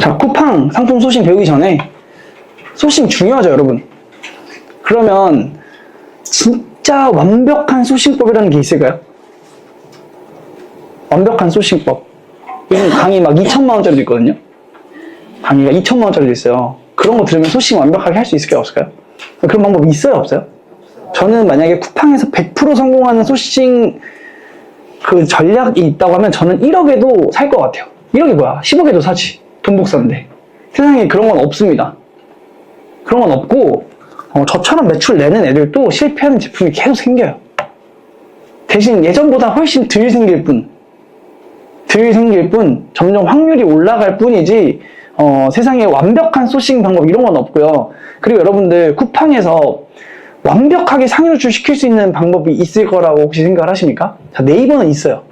자, 쿠팡 상품 소싱 배우기 전에 소싱 중요하죠, 여러분. 그러면 진짜 완벽한 소싱법이라는 게 있을까요? 완벽한 소싱법. 요즘 강의 막 2천만 원짜리도 있거든요. 강의가 2천만 원짜리도 있어요. 그런 거 들으면 소싱 완벽하게 할 수 있을까요, 없을까요? 그런 방법이 있어요, 없어요? 저는 만약에 쿠팡에서 100% 성공하는 소싱 그 전략이 있다고 하면 저는 1억에도 살 것 같아요. 1억이 뭐야? 10억에도 사지. 돈 복사인데. 세상에 그런 건 없습니다. 그런 건 없고, 저처럼 매출 내는 애들도 실패하는 제품이 계속 생겨요. 대신 예전보다 훨씬 덜 생길 뿐, 점점 확률이 올라갈 뿐이지, 세상에 완벽한 소싱 방법 이런 건 없고요. 그리고 여러분들 쿠팡에서 완벽하게 상위 노출 시킬 수 있는 방법이 있을 거라고 혹시 생각을 하십니까? 자, 네이버는 있어요.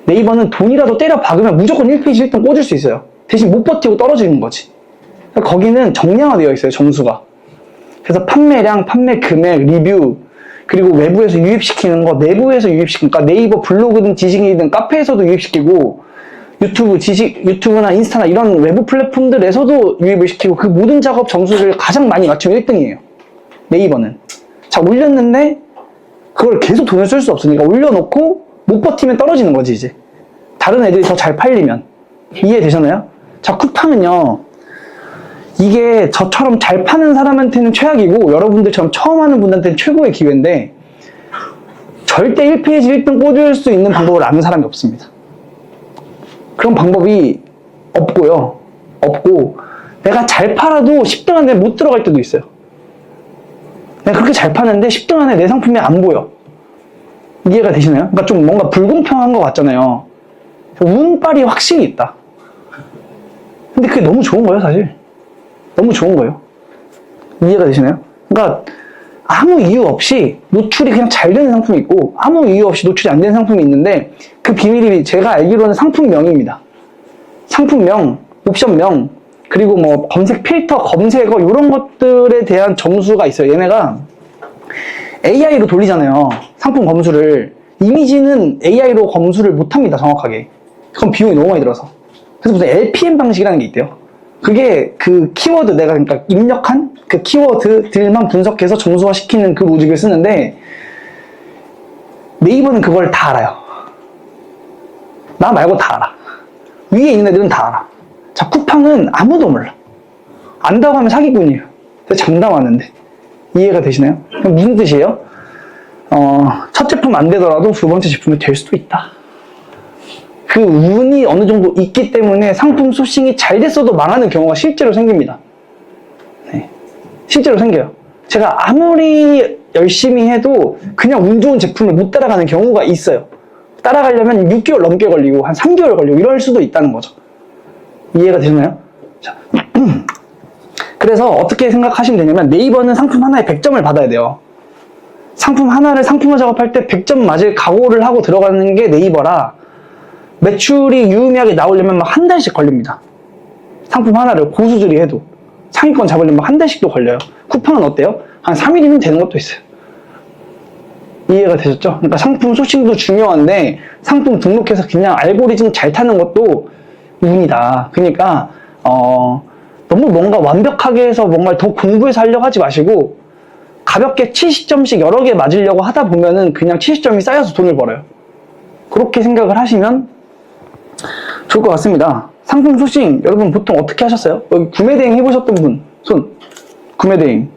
네이버는 돈이라도 때려 박으면 무조건 1페이지 1등 꽂을 수 있어요. 대신 못 버티고 떨어지는 거지. 거기는 정량화되어 있어요, 점수가. 그래서 판매량, 판매 금액, 리뷰, 그리고 외부에서 유입시키는 거, 내부에서 유입시키는 거, 그러니까 네이버 블로그든 지식이든 카페에서도 유입시키고, 유튜브나 인스타나 이런 외부 플랫폼들에서도 유입을 시키고, 그 모든 작업 점수를 가장 많이 맞추면 1등이에요. 네이버는. 자, 올렸는데, 그걸 계속 돈을 쓸 수 없으니까 올려놓고, 못 버티면 떨어지는 거지, 이제. 다른 애들이 더 잘 팔리면. 이해되셨나요? 자, 쿠팡은요, 이게 저처럼 잘 파는 사람한테는 최악이고 여러분들처럼 처음 하는 분한테는 최고의 기회인데 절대 1페이지 1등 꽂을 수 있는 방법을 아는 사람이 없습니다. 그런 방법이 없고 내가 잘 팔아도 10등 안에 못 들어갈 때도 있어요. 내가 그렇게 잘 파는데 10등 안에 내 상품이 안 보여. 이해가 되시나요? 그러니까 좀 뭔가 불공평한 것 같잖아요. 운빨이 확실히 있다. 근데 그게 너무 좋은 거예요, 사실. 너무 좋은 거예요. 이해가 되시나요? 그러니까 아무 이유 없이 노출이 그냥 잘 되는 상품이 있고 아무 이유 없이 노출이 안 되는 상품이 있는데 그 비밀이 제가 알기로는 상품명입니다. 상품명, 옵션명, 그리고 뭐 검색 필터, 검색어 이런 것들에 대한 점수가 있어요. 얘네가 AI로 돌리잖아요. 상품 검수를. 이미지는 AI로 검수를 못합니다. 정확하게. 그건 비용이 너무 많이 들어서. 그래서 무슨 LPM 방식이라는 게 있대요. 그게 그 키워드 내가 그러니까 입력한 그 키워드들만 분석해서 점수화시키는 그 로직을 쓰는데 네이버는 그걸 다 알아요. 나 말고 다 알아. 위에 있는 애들은 다 알아. 자, 쿠팡은 아무도 몰라. 안다고 하면 사기꾼이에요. 그래서 장담하는데. 이해가 되시나요? 무슨 뜻이에요? 첫 제품 안 되더라도 두 번째 제품이 될 수도 있다. 그 운이 어느 정도 있기 때문에 상품 소싱이 잘 됐어도 망하는 경우가 실제로 생깁니다. 네. 실제로 생겨요. 제가 아무리 열심히 해도 그냥 운 좋은 제품을 못 따라가는 경우가 있어요. 따라가려면 6개월 넘게 걸리고 한 3개월 걸리고 이럴 수도 있다는 거죠. 이해가 되시나요? 자. 그래서 어떻게 생각하시면 되냐면 네이버는 상품 하나에 100점을 받아야 돼요. 상품 하나를 상품화 작업할 때 100점 맞을 각오를 하고 들어가는 게 네이버라 매출이 유의미하게 나오려면 막 한 달씩 걸립니다. 상품 하나를 고수들이 해도 상위권 잡으려면 한 달씩도 걸려요. 쿠팡은 어때요? 한 3일이면 되는 것도 있어요. 이해가 되셨죠? 그러니까 상품 소싱도 중요한데 상품 등록해서 그냥 알고리즘 잘 타는 것도 운이다. 그러니까 너무 뭔가 완벽하게 해서 뭔가를 더 공부해서 하려고 하지 마시고 가볍게 70점씩 여러 개 맞으려고 하다 보면은 그냥 70점이 쌓여서 돈을 벌어요. 그렇게 생각을 하시면 좋을 것 같습니다. 상품 소싱 여러분 보통 어떻게 하셨어요? 여기 구매 대행 해보셨던 분 손. 구매 대행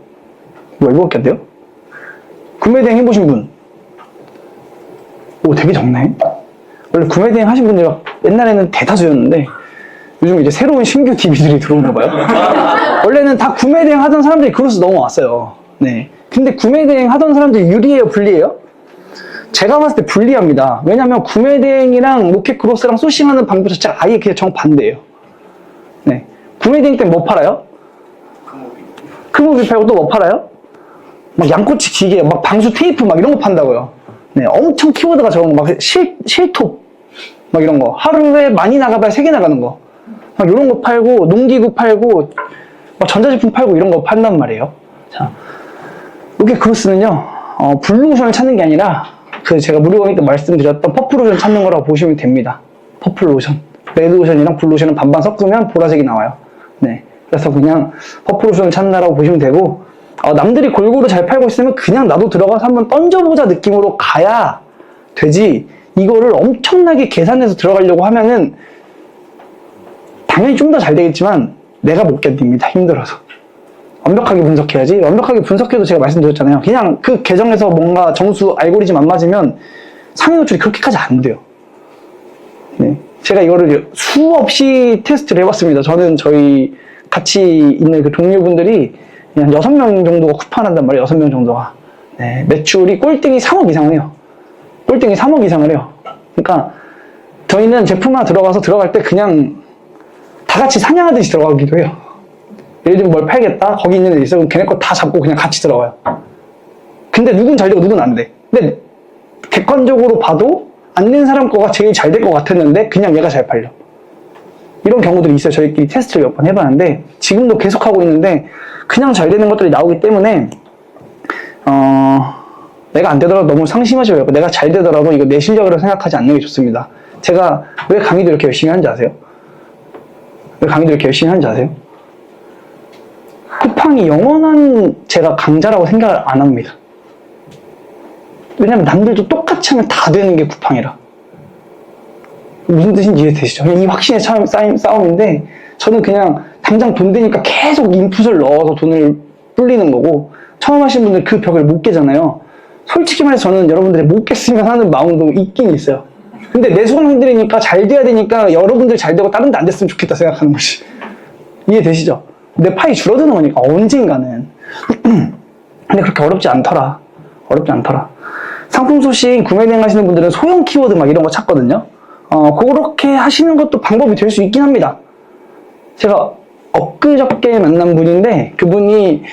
뭐 이거밖에 안 돼요? 구매 대행 해보신 분. 오, 되게 적네. 원래 구매 대행 하신 분들이 옛날에는 대다수였는데 요즘 이제 새로운 신규 DB들이 들어오나 봐요. 원래는 다 구매 대행 하던 사람들이 그로서 넘어왔어요. 네. 근데 구매 대행 하던 사람들이 유리해요, 불리해요? 제가 봤을 때 불리합니다. 왜냐면 구매 대행이랑 로켓 크로스랑 소싱하는 방법 자체가 아예 그냥 정반대예요. 네. 구매 대행 때문에 뭐 팔아요? 크무비 팔고 또 뭐 팔아요? 막 양꼬치 기계, 막 방수 테이프 막 이런 거 판다고요. 네. 엄청 키워드가 적은 거, 막 실톱, 막 이런 거. 하루에 많이 나가봐야 3개 나가는 거. 막 이런 거 팔고, 농기구 팔고, 막 전자제품 팔고 이런 거 판단 말이에요. 자. 로켓 크로스는요, 블루오션을 찾는 게 아니라, 제가 무료 강의 때 말씀드렸던 퍼플오션 찾는 거라고 보시면 됩니다. 퍼플오션. 레드오션이랑 블루오션은 반반 섞으면 보라색이 나와요. 네. 그래서 그냥 퍼플오션을 찾는다라고 보시면 되고, 남들이 골고루 잘 팔고 있으면 그냥 나도 들어가서 한번 던져보자 느낌으로 가야 되지, 이거를 엄청나게 계산해서 들어가려고 하면은 당연히 좀 더 잘 되겠지만 내가 못 견딥니다. 힘들어서. 완벽하게 분석해야지. 완벽하게 분석해도 제가 말씀드렸잖아요. 그냥 그 계정에서 뭔가 정수 알고리즘 안 맞으면 상위 노출이 그렇게까지 안 돼요. 네. 제가 이거를 수없이 테스트를 해봤습니다. 저는 저희 같이 있는 그 동료분들이 그냥 6명 정도가 쿠팡한단 말이에요. 6명 정도가. 네. 매출이 꼴등이 3억 이상을 해요. 꼴등이 3억 이상을 해요. 그러니까 저희는 제품 하나 들어갈 때 그냥 다 같이 사냥하듯이 들어가기도 해요. 예를 들면 뭘 팔겠다? 거기 있는 애 있어. 그럼 걔네 거 다 잡고 그냥 같이 들어가요. 근데 누군 잘 되고 누군 안 돼. 근데 객관적으로 봐도 안 된 사람 거가 제일 잘 될 것 같았는데 그냥 얘가 잘 팔려. 이런 경우들이 있어요. 저희끼리 테스트를 몇 번 해봤는데 지금도 계속 하고 있는데 그냥 잘 되는 것들이 나오기 때문에 내가 안 되더라도 너무 상심하지 말고 내가 잘 되더라도 이거 내 실력으로 생각하지 않는 게 좋습니다. 제가 왜 강의도 이렇게 열심히 하는지 아세요? 왜 강의도 이렇게 열심히 하는지 아세요? 쿠팡이 영원한 제가 강자라고 생각을 안 합니다. 왜냐면 남들도 똑같이 하면 다 되는 게 쿠팡이라. 무슨 뜻인지 이해되시죠? 그냥 이 확신에 쌓인 싸움인데 저는 그냥 당장 돈 되니까 계속 인풋을 넣어서 돈을 불리는 거고, 처음 하신 분들 그 벽을 못 깨잖아요. 솔직히 말해서 저는 여러분들이 못 깼으면 하는 마음도 있긴 있어요. 근데 내 소원 흔들리니까 잘 돼야 되니까 여러분들 잘 되고 다른 데 안 됐으면 좋겠다 생각하는 것이. 이해되시죠? 내 파이 줄어드는 거니까 언젠가는. 근데 그렇게 어렵지 않더라. 어렵지 않더라. 상품 소싱 구매 대행 하시는 분들은 소형 키워드 막 이런 거 찾거든요. 그렇게 하시는 것도 방법이 될 수 있긴 합니다. 제가 엊그저께 만난 분인데 그분이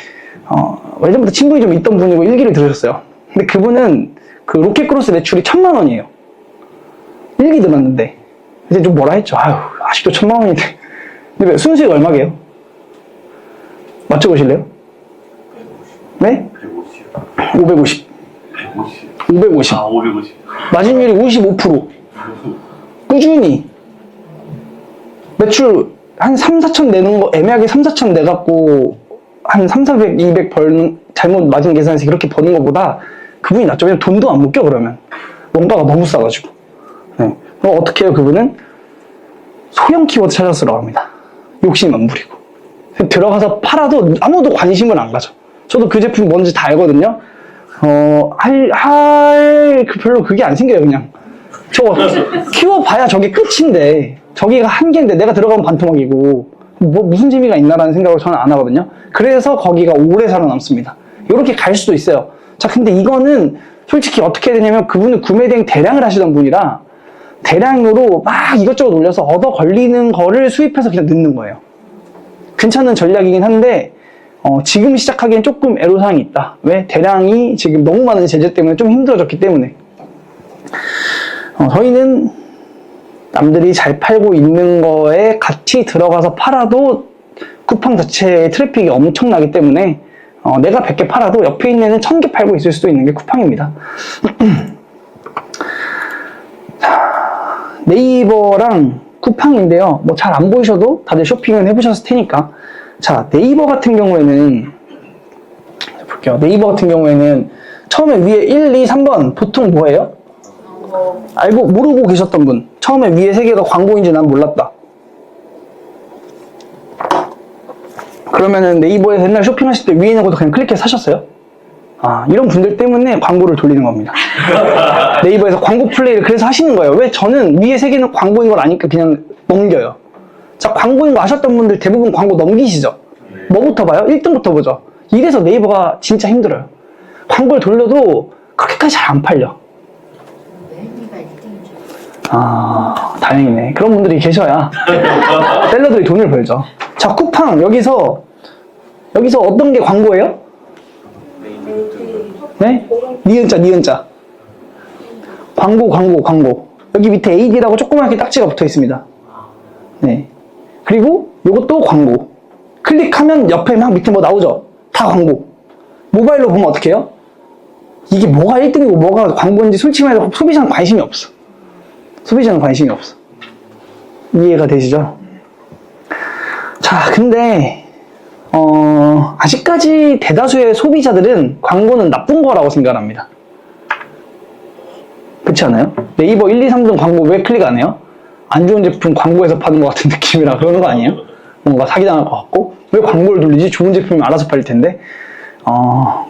예전부터 친분이 좀 있던 분이고 일기를 들으셨어요. 근데 그분은 그 로켓크로스 매출이 1000만 원이에요. 일기 들었는데 이제 좀 뭐라 했죠. 아유, 아직도 1000만 원인데. 근데 순수익 얼마게요? 맞춰보실래요? 네? 550. 550. 아, 550. 마진율이 55%. 꾸준히. 매출 한 3, 4천 내는 거, 애매하게 3, 4천 내갖고 한 3, 400, 200 벌는, 잘못 마진 계산해서 그렇게 버는 것보다 그분이 낫죠. 왜냐면 돈도 안 묶여, 그러면. 원가가 너무 싸가지고. 네. 그럼 어떻게 해요, 그분은? 소형 키워드 찾아서 들어갑니다. 욕심 안 부리고. 들어가서 팔아도 아무도 관심을 안 가져. 저도 그 제품이 뭔지 다 알거든요. 별로 그게 안 생겨요, 그냥. 저거, 키워봐야 저게 끝인데, 저기가 한계인데 내가 들어가면 반토막이고, 무슨 재미가 있나라는 생각을 저는 안 하거든요. 그래서 거기가 오래 살아남습니다. 이렇게 갈 수도 있어요. 자, 근데 이거는 솔직히 어떻게 해야 되냐면 그분은 구매 대행 대량을 하시던 분이라 대량으로 막 이것저것 올려서 얻어 걸리는 거를 수입해서 그냥 넣는 거예요. 괜찮은 전략이긴 한데 지금 시작하기엔 조금 애로사항이 있다. 왜? 대량이 지금 너무 많은 제재 때문에 좀 힘들어졌기 때문에. 저희는 남들이 잘 팔고 있는 거에 같이 들어가서 팔아도 쿠팡 자체의 트래픽이 엄청나기 때문에 내가 100개 팔아도 옆에 있는 애는 1000개 팔고 있을 수도 있는 게 쿠팡입니다. 네이버랑 쿠팡인데요. 뭐 잘 안 보이셔도 다들 쇼핑은 해보셨을 테니까. 자, 네이버 같은 경우에는 볼게요. 네이버 같은 경우에는 처음에 위에 1, 2, 3번 보통 뭐예요? 알고 모르고 계셨던 분. 처음에 위에 3개가 광고인지 난 몰랐다. 그러면은 네이버에서 옛날 쇼핑하실 때 위에 있는 것도 그냥 클릭해서 사셨어요? 이런 분들 때문에 광고를 돌리는 겁니다. 네이버에서 광고 플레이를 그래서 하시는 거예요. 왜? 저는 위에 3개는 광고인 걸 아니까 그냥 넘겨요. 자, 광고인 거 아셨던 분들 대부분 광고 넘기시죠? 뭐부터 봐요? 1등부터 보죠. 이래서 네이버가 진짜 힘들어요. 광고를 돌려도 그렇게까지 잘 안 팔려. 다행이네. 그런 분들이 계셔야 셀러들이 돈을 벌죠. 자, 쿠팡 여기서 어떤 게 광고예요? 네? 니은자. 광고. 여기 밑에 AD라고 조그맣게 딱지가 붙어 있습니다. 네. 그리고 요것도 광고. 클릭하면 옆에 막 밑에 뭐 나오죠? 다 광고. 모바일로 보면 어떻게 해요? 이게 뭐가 1등이고 뭐가 광고인지 솔직히 말해서 소비자는 관심이 없어. 이해가 되시죠? 자, 근데 아직까지 대다수의 소비자들은 광고는 나쁜 거라고 생각합니다. 그렇지 않아요? 네이버 1, 2, 3등 광고 왜 클릭 안 해요? 안 좋은 제품 광고해서 파는 것 같은 느낌이라 그러는 거 아니에요? 뭔가 사기당할 것 같고 왜 광고를 돌리지? 좋은 제품이 알아서 팔릴 텐데.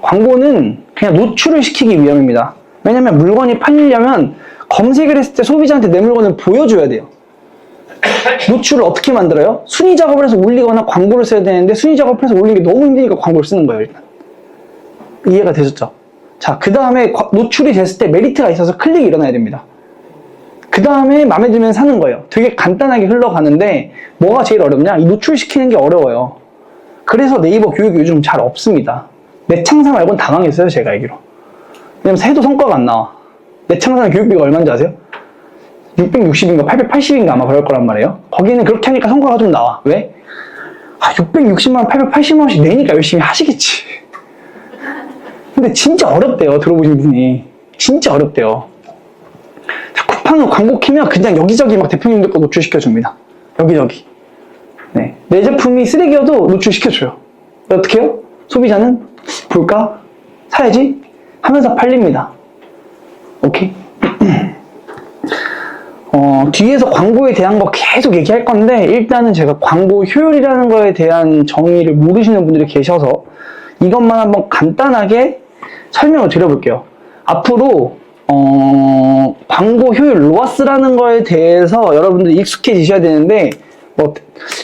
광고는 그냥 노출을 시키기 위함입니다. 왜냐면 물건이 팔리려면 검색을 했을 때 소비자한테 내 물건을 보여줘야 돼요. 노출을 어떻게 만들어요? 순위 작업을 해서 올리거나 광고를 써야 되는데 순위 작업을 해서 올리는 게 너무 힘드니까 광고를 쓰는 거예요, 일단. 이해가 되셨죠? 자, 그 다음에 노출이 됐을 때 메리트가 있어서 클릭이 일어나야 됩니다. 그 다음에 마음에 들면 사는 거예요. 되게 간단하게 흘러가는데 뭐가 제일 어렵냐? 이 노출시키는 게 어려워요. 그래서 네이버 교육이 요즘 잘 없습니다. 내 창사 말고는 다 망했어요, 제가 알기로. 왜냐면 새도 성과가 안 나와. 내 창사는 교육비가 얼마인지 아세요? 660인가 880인가 아마 그럴 거란 말이에요. 거기는 그렇게 하니까 성과가 좀 나와. 왜? 660만 880만 원씩 내니까 열심히 하시겠지. 근데 진짜 어렵대요, 들어보신 분이. 진짜 어렵대요. 자, 쿠팡은 광고 키면 그냥 여기저기 막 대표님들 거 노출시켜줍니다. 여기저기. 네. 내 제품이 쓰레기여도 노출시켜줘요. 어떻게 해요? 소비자는 볼까? 사야지? 하면서 팔립니다. 오케이? 뒤에서 광고에 대한 거 계속 얘기할 건데 일단은 제가 광고 효율이라는 거에 대한 정의를 모르시는 분들이 계셔서 이것만 한번 간단하게 설명을 드려볼게요. 앞으로 광고 효율, 로아스라는 거에 대해서 여러분들이 익숙해지셔야 되는데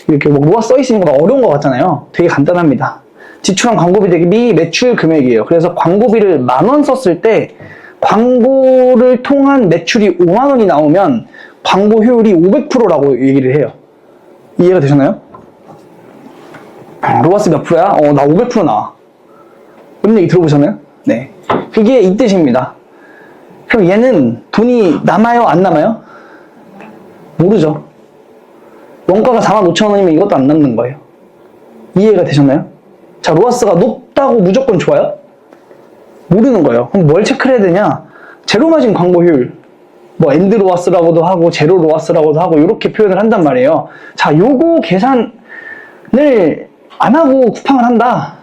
이렇게 로아스 써있으니까 어려운 것 같잖아요. 되게 간단합니다. 지출한 광고비 대비 매출 금액이에요. 그래서 광고비를 10,000원 썼을 때 광고를 통한 매출이 50,000원이 나오면 광고 효율이 500%라고 얘기를 해요. 이해가 되셨나요? 로아스 몇 프로야? 나 500% 나와. 이런 얘기 들어보셨나요? 네. 그게 이 뜻입니다. 그럼 얘는 돈이 남아요? 안 남아요? 모르죠. 원가가 45,000원이면 이것도 안 남는 거예요. 이해가 되셨나요? 자, 로아스가 높다고 무조건 좋아요? 모르는 거예요. 그럼 뭘 체크를 해야 되냐? 제로 마진 광고 효율. 엔드 로아스라고도 하고, 제로 로아스라고도 하고, 이렇게 표현을 한단 말이에요. 자, 요거 계산을 안 하고 쿠팡을 한다.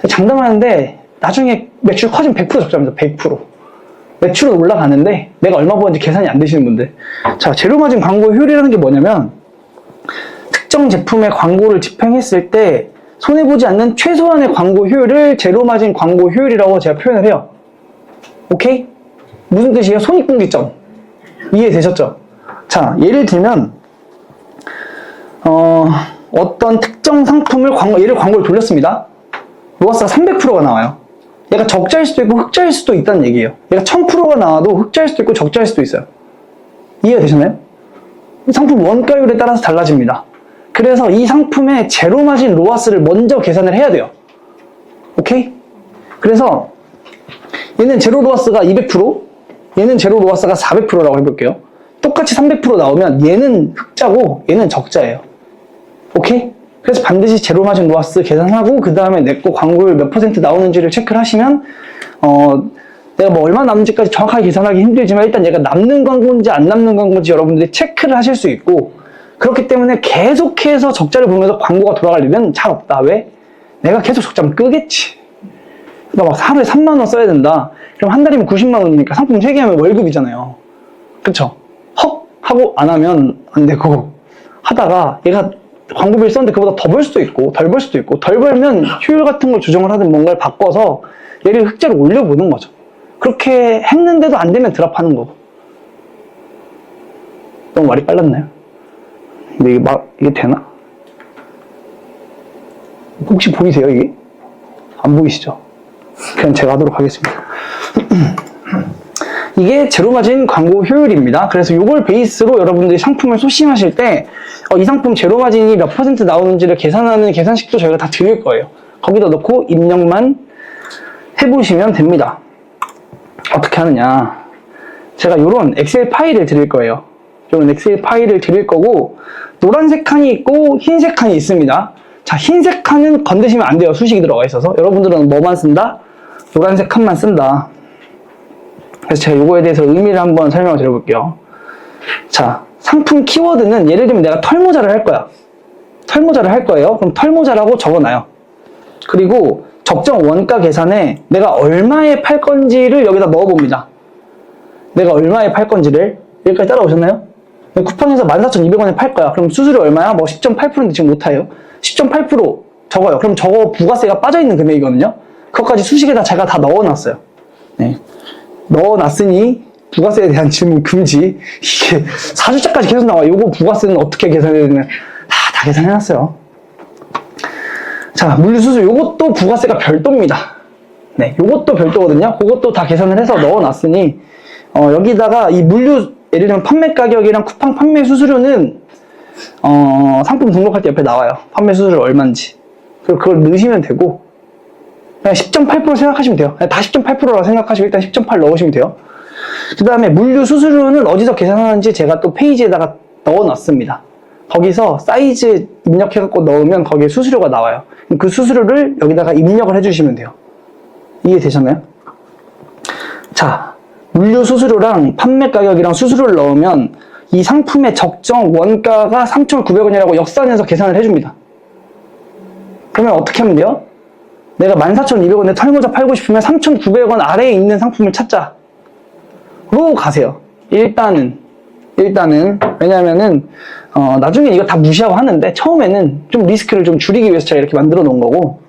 장담하는데, 나중에 매출 커지면 100% 적자입니다. 100%. 매출은 올라가는데, 내가 얼마 버는지 계산이 안 되시는 분들. 자, 제로 마진 광고 효율이라는 게 뭐냐면, 특정 제품의 광고를 집행했을 때, 손해보지 않는 최소한의 광고 효율을 제로 마진 광고 효율이라고 제가 표현을 해요. 오케이? 무슨 뜻이에요? 손익분기점. 이해되셨죠? 자, 예를 들면 어떤 특정 상품을 얘를 광고를 돌렸습니다. 로아스가 300%가 나와요. 얘가 적자일 수도 있고 흑자일 수도 있다는 얘기예요. 얘가 1000%가 나와도 흑자일 수도 있고 적자일 수도 있어요. 이해가 되셨나요? 상품 원가율에 따라서 달라집니다. 그래서 이 상품의 제로 마진 로아스를 먼저 계산을 해야 돼요. 오케이? 그래서 얘는 제로 로아스가 200%, 얘는 제로 로아스가 400%라고 해볼게요. 똑같이 300% 나오면 얘는 흑자고 얘는 적자예요. 오케이? 그래서 반드시 제로 마진 로아스 계산하고 그 다음에 내 거 광고율 몇 % 나오는지를 체크를 하시면 내가 얼마 남는지까지 정확하게 계산하기 힘들지만 일단 얘가 남는 광고인지 안 남는 광고인지 여러분들이 체크를 하실 수 있고 그렇기 때문에 계속해서 적자를 보면서 광고가 돌아갈 일은 잘 없다. 왜? 내가 계속 적자면 끄겠지. 막 하루에 3만 원 써야 된다. 그럼 한 달이면 90만 원이니까 상품 3개 하면 월급이잖아요. 그쵸? 헉! 하고 안 하면 안 되고 하다가 얘가 광고비를 썼는데 그보다 더 벌 수도 있고 덜 벌 수도 있고 덜 벌면 효율 같은 걸 조정을 하든 뭔가를 바꿔서 얘를 흑자로 올려보는 거죠. 그렇게 했는데도 안 되면 드랍하는 거고. 너무 말이 빨랐나요? 근데 이게 되나? 혹시 보이세요, 이게? 안 보이시죠? 그냥 제가 하도록 하겠습니다. 이게 제로마진 광고 효율입니다. 그래서 이걸 베이스로 여러분들이 상품을 소싱하실 때 이 상품 제로마진이 몇 % 나오는지를 계산하는 계산식도 저희가 다 드릴 거예요. 거기다 넣고 입력만 해보시면 됩니다. 어떻게 하느냐. 제가 이런 엑셀 파일을 드릴 거예요. 이런 엑셀 파일을 드릴 거고 노란색 칸이 있고 흰색 칸이 있습니다. 자, 흰색 칸은 건드시면 안 돼요. 수식이 들어가 있어서. 여러분들은 뭐만 쓴다? 노란색 칸만 쓴다. 그래서 제가 이거에 대해서 의미를 한번 설명을 드려볼게요. 자, 상품 키워드는 예를 들면 내가 털모자를 할 거야. 털모자를 할 거예요. 그럼 털모자라고 적어놔요. 그리고 적정 원가 계산에 내가 얼마에 팔 건지를 여기다 넣어봅니다. 내가 얼마에 팔 건지를. 여기까지 따라오셨나요? 쿠팡에서 14,200원에 팔 거야. 그럼 수수료 얼마야? 뭐 10.8%인데 지금 못해요. 10.8% 적어요. 그럼 저거 부가세가 빠져있는 금액이거든요. 그것까지 수식에다 제가 다 넣어놨어요. 네. 넣어놨으니 부가세에 대한 질문 금지. 이게 4주차까지 계속 나와. 요거 부가세는 어떻게 계산해야 되나 다 계산해놨어요. 자, 물류수수 요것도 부가세가 별도입니다. 네, 요것도 별도거든요. 그것도 다 계산을 해서 넣어놨으니 여기다가 이 물류 예를 들면 판매 가격이랑 쿠팡 판매 수수료는 상품 등록할 때 옆에 나와요. 판매 수수료 얼마인지. 그리고 그걸 넣으시면 되고 그냥 10.8% 생각하시면 돼요. 다 10.8%라고 생각하시고 일단 10.8 넣으시면 돼요. 그 다음에 물류 수수료는 어디서 계산하는지 제가 또 페이지에다가 넣어놨습니다. 거기서 사이즈 입력해갖고 넣으면 거기에 수수료가 나와요. 그 수수료를 여기다가 입력을 해주시면 돼요. 이해되셨나요? 자, 물류 수수료랑 판매 가격이랑 수수료를 넣으면 이 상품의 적정 원가가 3,900원이라고 역산해서 계산을 해줍니다. 그러면 어떻게 하면 돼요? 내가 14,200원에 털모자 팔고 싶으면 3,900원 아래에 있는 상품을 찾자. 로 가세요. 일단은 왜냐면은 나중에 이거 다 무시하고 하는데 처음에는 좀 리스크를 좀 줄이기 위해서 제가 이렇게 만들어 놓은 거고,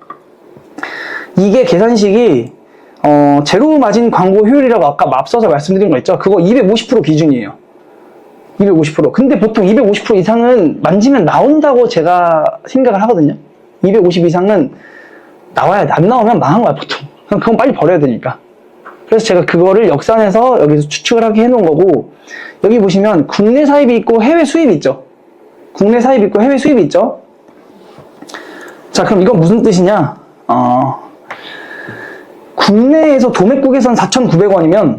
이게 계산식이 제로 마진 광고 효율이라고 아까 앞서서 말씀드린 거 있죠? 그거 250% 기준이에요. 250%. 근데 보통 250% 이상은 만지면 나온다고 제가 생각을 하거든요. 250 이상은 나와야 돼. 안 나오면 망한 거야, 보통. 그건 빨리 버려야 되니까. 그래서 제가 그거를 역산해서 여기서 추측을 하게 해놓은 거고, 여기 보시면 국내 사입이 있고 해외 수입이 있죠. 국내 사입이 있고 해외 수입이 있죠. 자, 그럼 이건 무슨 뜻이냐? 국내에서 도매국에선 4,900원이면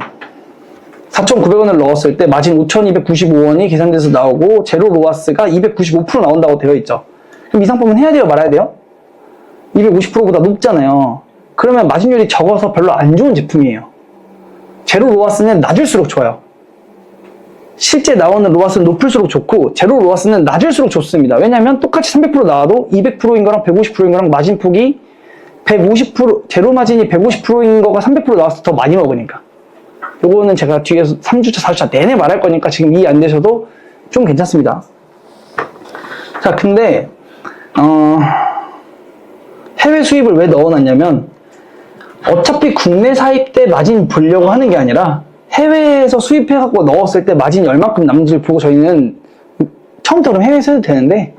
4,900원을 넣었을 때 마진 5,295원이 계산돼서 나오고 제로 로아스가 295% 나온다고 되어 있죠. 그럼 이 상품은 해야 돼요, 말아야 돼요? 250%보다 높잖아요. 그러면 마진율이 적어서 별로 안 좋은 제품이에요. 제로 로아스는 낮을수록 좋아요. 실제 나오는 로아스는 높을수록 좋고 제로 로아스는 낮을수록 좋습니다. 왜냐하면 똑같이 300% 나와도 200%인 거랑 150%인 거랑 마진폭이 150%, 제로 마진이 150%인 거가 300% 나와서 더 많이 먹으니까. 요거는 제가 뒤에서 3주차, 4주차 내내 말할 거니까 지금 이해 안 되셔도 좀 괜찮습니다. 자, 근데 해외 수입을 왜 넣어놨냐면 어차피 국내 사입 때 마진 보려고 하는 게 아니라 해외에서 수입해갖고 넣었을 때 마진이 얼마큼 남는지를 보고 저희는 처음부터 그럼 해외에서 해도 되는데,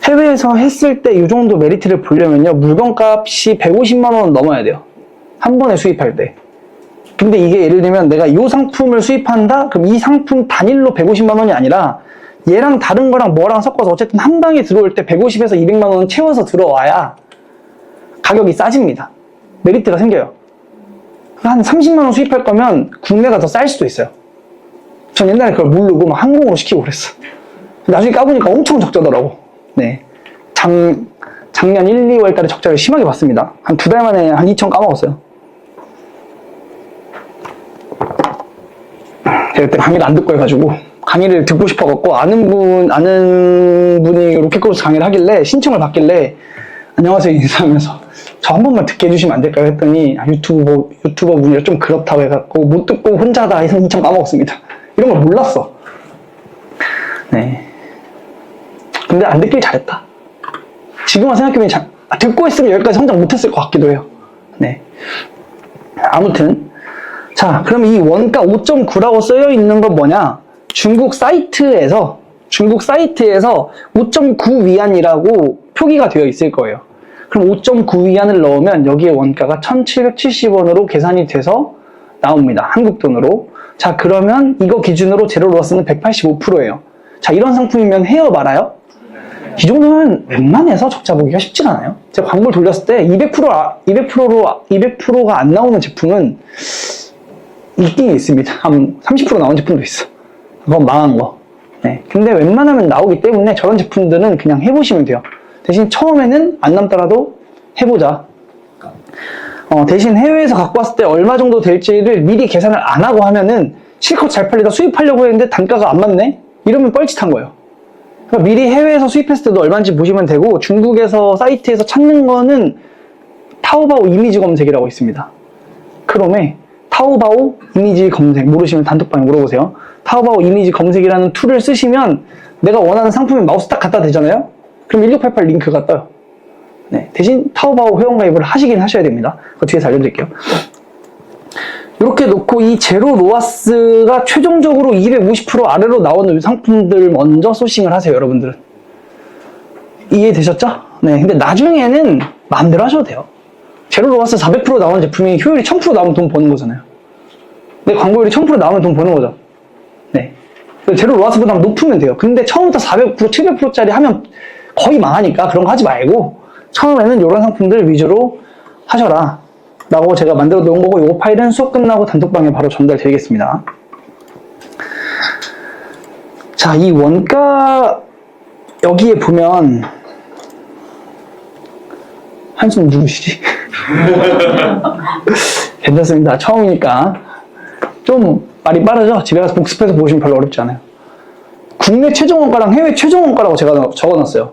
해외에서 했을 때 이 정도 메리트를 보려면요, 물건값이 150만 원 넘어야 돼요. 한 번에 수입할 때. 근데 이게 예를 들면 내가 이 상품을 수입한다? 그럼 이 상품 단일로 150만 원이 아니라 얘랑 다른 거랑 뭐랑 섞어서 어쨌든 한 방에 들어올 때 150에서 200만 원 채워서 들어와야 가격이 싸집니다. 메리트가 생겨요. 한 30만 원 수입할 거면 국내가 더 쌀 수도 있어요. 전 옛날에 그걸 모르고 막 항공으로 시키고 그랬어. 나중에 까보니까 엄청 적자더라고. 네. 작년 1, 2월 달에 적자를 심하게 봤습니다. 한 2달 만에 한 2천 까먹었어요. 제가 그때 강의를 안 듣고 해가지고 강의를 듣고 싶어갖고 아는 분이 로켓크로스 강의를 하길래 신청을 받길래 안녕하세요 인사하면서 저 한 번만 듣게 해주시면 안 될까요? 했더니 유튜버 분이 좀 그렇다고 해갖고 못 듣고 혼자 하다가 2천 까먹었습니다. 이런 걸 몰랐어. 네. 근데 안 듣길 잘했다. 지금만 생각해보면 듣고 있으면 여기까지 성장 못했을 것 같기도 해요. 네. 아무튼 자, 그럼 이 원가 5.9라고 쓰여 있는 건 뭐냐? 중국 사이트에서 5.9 위안이라고 표기가 되어 있을 거예요. 그럼 5.9 위안을 넣으면 여기에 원가가 1,770원으로 계산이 돼서 나옵니다. 한국 돈으로. 자, 그러면 이거 기준으로 제로 로스는 185%예요. 자, 이런 상품이면 해요, 말아요? 이 정도면 웬만해서 적자 보기가 쉽지가 않아요. 제가 광고를 돌렸을 때 200%가 안 나오는 제품은 있긴 있습니다. 한 30% 나온 제품도 있어. 그건 망한 거. 네. 근데 웬만하면 나오기 때문에 저런 제품들은 그냥 해보시면 돼요. 대신 처음에는 안 남더라도 해보자. 대신 해외에서 갖고 왔을 때 얼마 정도 될지를 미리 계산을 안 하고 하면은 실컷 잘 팔리다 수입하려고 했는데 단가가 안 맞네? 이러면 뻘짓한 거예요. 그러니까 미리 해외에서 수입했을 때도 얼마인지 보시면 되고, 중국에서 사이트에서 찾는 거는 타오바오 이미지 검색이라고 있습니다. 크롬에 타오바오 이미지 검색, 모르시면 단톡방에 물어보세요. 타오바오 이미지 검색이라는 툴을 쓰시면 내가 원하는 상품에 마우스 딱 갖다 대잖아요? 그럼 1688 링크가 떠요. 네, 대신 타오바오 회원가입을 하시긴 하셔야 됩니다. 그 뒤에서 알려드릴게요. 이렇게 놓고 이 제로 로아스가 최종적으로 250% 아래로 나오는 상품들 먼저 소싱을 하세요, 여러분들은. 이해되셨죠? 네, 근데 나중에는 마음대로 하셔도 돼요. 제로 로아스 400% 나오는 제품이 효율이 1000% 나오면 돈 버는 거잖아요. 내 광고율이 1000% 나오면 돈 버는 거죠. 네. 제로 로아스보다 높으면 돼요. 근데 처음부터 400%, 700%짜리 하면 거의 망하니까 그런 거 하지 말고 처음에는 이런 상품들 위주로 하셔라 라고 제가 만들어 놓은 거고, 이 파일은 수업 끝나고 단톡방에 바로 전달 드리겠습니다. 자, 이 원가 여기에 보면 한숨 누구시지? 괜찮습니다. 처음이니까 좀 말이 빠르죠? 집에 가서 복습해서 보시면 별로 어렵지 않아요. 국내 최종 원가랑 해외 최종 원가라고 제가 적어놨어요.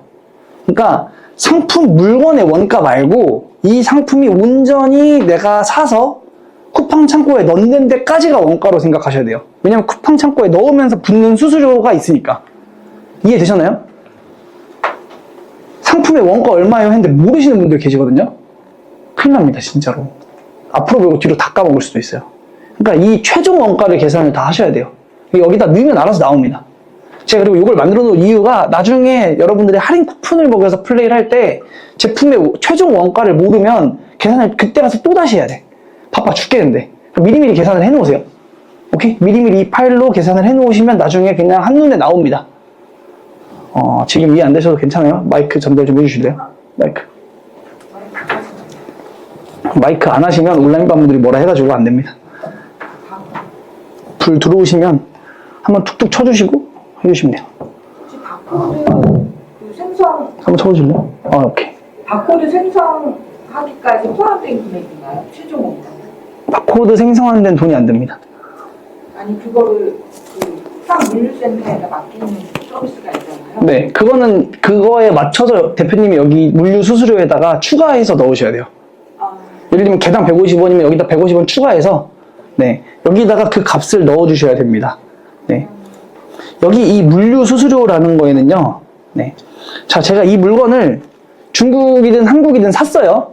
그러니까 상품 물건의 원가 말고 이 상품이 온전히 내가 사서 쿠팡 창고에 넣는 데까지가 원가로 생각하셔야 돼요. 왜냐면 쿠팡 창고에 넣으면서 붙는 수수료가 있으니까. 이해되셨나요? 상품의 원가 얼마예요 했는데 모르시는 분들 계시거든요. 큰일 납니다, 진짜로. 앞으로 보고 뒤로 다 까먹을 수도 있어요. 그러니까 이 최종 원가를 계산을 다 하셔야 돼요. 여기다 넣으면 알아서 나옵니다. 제가 그리고 이걸 만들어 놓은 이유가 나중에 여러분들이 할인 쿠폰을 먹여서 플레이를 할 때 제품의 최종 원가를 모르면 계산을 그때 가서 또 다시 해야 돼. 바빠 죽겠는데. 미리미리 계산을 해 놓으세요. 오케이? 미리미리 이 파일로 계산을 해 놓으시면 나중에 그냥 한눈에 나옵니다. 지금 이해 안 되셔도 괜찮아요. 마이크 전달 좀 해주실래요? 마이크 안 하시면 온라인반 분들이 뭐라 해가지고 안 됩니다. 불 들어오시면 한번 툭툭 쳐주시고 해주시면 돼요. 혹시 바코드 생성 한번 쳐보실래요? 오케이. 바코드 생성하기까지 포함된 금액인가요? 최종 원가? 바코드 생성하는 데는 돈이 안 듭니다. 아니 그거를 쿠팡 물류센터에다 맡기는 서비스가 있잖아요. 네, 그거는 그거에 맞춰서 대표님이 여기 물류 수수료에다가 추가해서 넣으셔야 돼요. 예를 들면 개당 150원이면 여기다 150원 추가해서 네, 여기다가 그 값을 넣어주셔야 됩니다. 네. 여기 이 물류 수수료라는 거에는요, 네. 자, 제가 이 물건을 중국이든 한국이든 샀어요.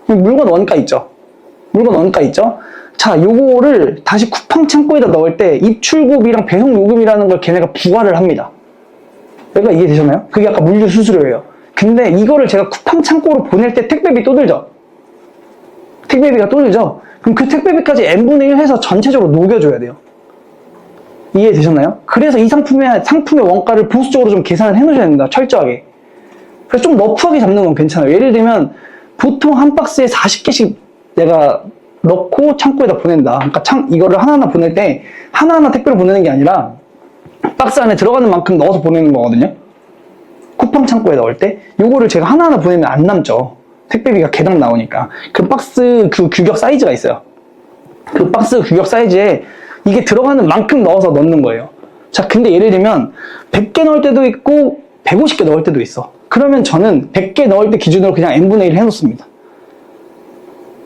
물건 원가 있죠? 물건 원가 있죠? 자, 요거를 다시 쿠팡 창고에다 넣을 때 입출고비랑 배송 요금이라는 걸 걔네가 부과를 합니다. 여기가 이해되셨나요? 그게 아까 물류 수수료예요. 근데 이거를 제가 쿠팡 창고로 보낼 때 택배비 또 들죠? 택배비가 또 들죠? 그럼 그 택배비까지 n분의 1 해서 전체적으로 녹여줘야 돼요. 이해되셨나요? 그래서 이 상품의 원가를 보수적으로 좀 계산을 해놓으셔야 됩니다. 철저하게. 그래서 좀 러프하게 잡는 건 괜찮아요. 예를 들면 보통 한 박스에 40개씩 내가 넣고 창고에다 보낸다. 그러니까 이거를 하나하나 보낼 때 하나하나 택배로 보내는 게 아니라 박스 안에 들어가는 만큼 넣어서 보내는 거거든요. 쿠팡 창고에 넣을 때 요거를 제가 하나하나 보내면 안 남죠. 택배비가 개당 나오니까. 그 박스 그 규격 사이즈가 있어요. 그 박스 규격 사이즈에 이게 들어가는 만큼 넣어서 넣는 거예요. 자, 근데 예를 들면 100개 넣을 때도 있고 150개 넣을 때도 있어. 그러면 저는 100개 넣을 때 기준으로 그냥 n분의 1 해놓습니다.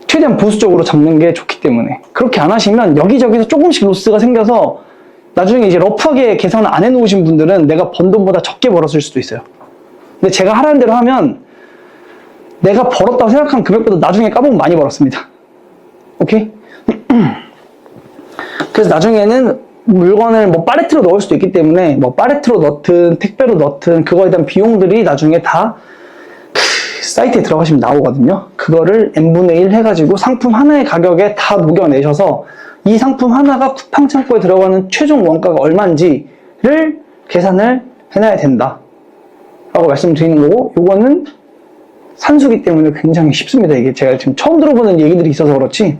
최대한 보수적으로 잡는 게 좋기 때문에. 그렇게 안 하시면 여기저기서 조금씩 로스가 생겨서 나중에 이제 러프하게 계산을 안 해놓으신 분들은 내가 번 돈보다 적게 벌었을 수도 있어요. 근데 제가 하라는 대로 하면 내가 벌었다고 생각한 금액보다 나중에 까보면 많이 벌었습니다. 오케이? 그래서 나중에는 물건을 뭐 팔레트로 넣을 수도 있기 때문에 뭐 팔레트로 넣든 택배로 넣든 그거에 대한 비용들이 나중에 다 사이트에 들어가시면 나오거든요. 그거를 n분의 1 해가지고 상품 하나의 가격에 다 녹여내셔서 이 상품 하나가 쿠팡 창고에 들어가는 최종 원가가 얼마인지를 계산을 해놔야 된다 라고 말씀드리는 거고, 요거는 산수기 때문에 굉장히 쉽습니다. 이게 제가 지금 처음 들어보는 얘기들이 있어서 그렇지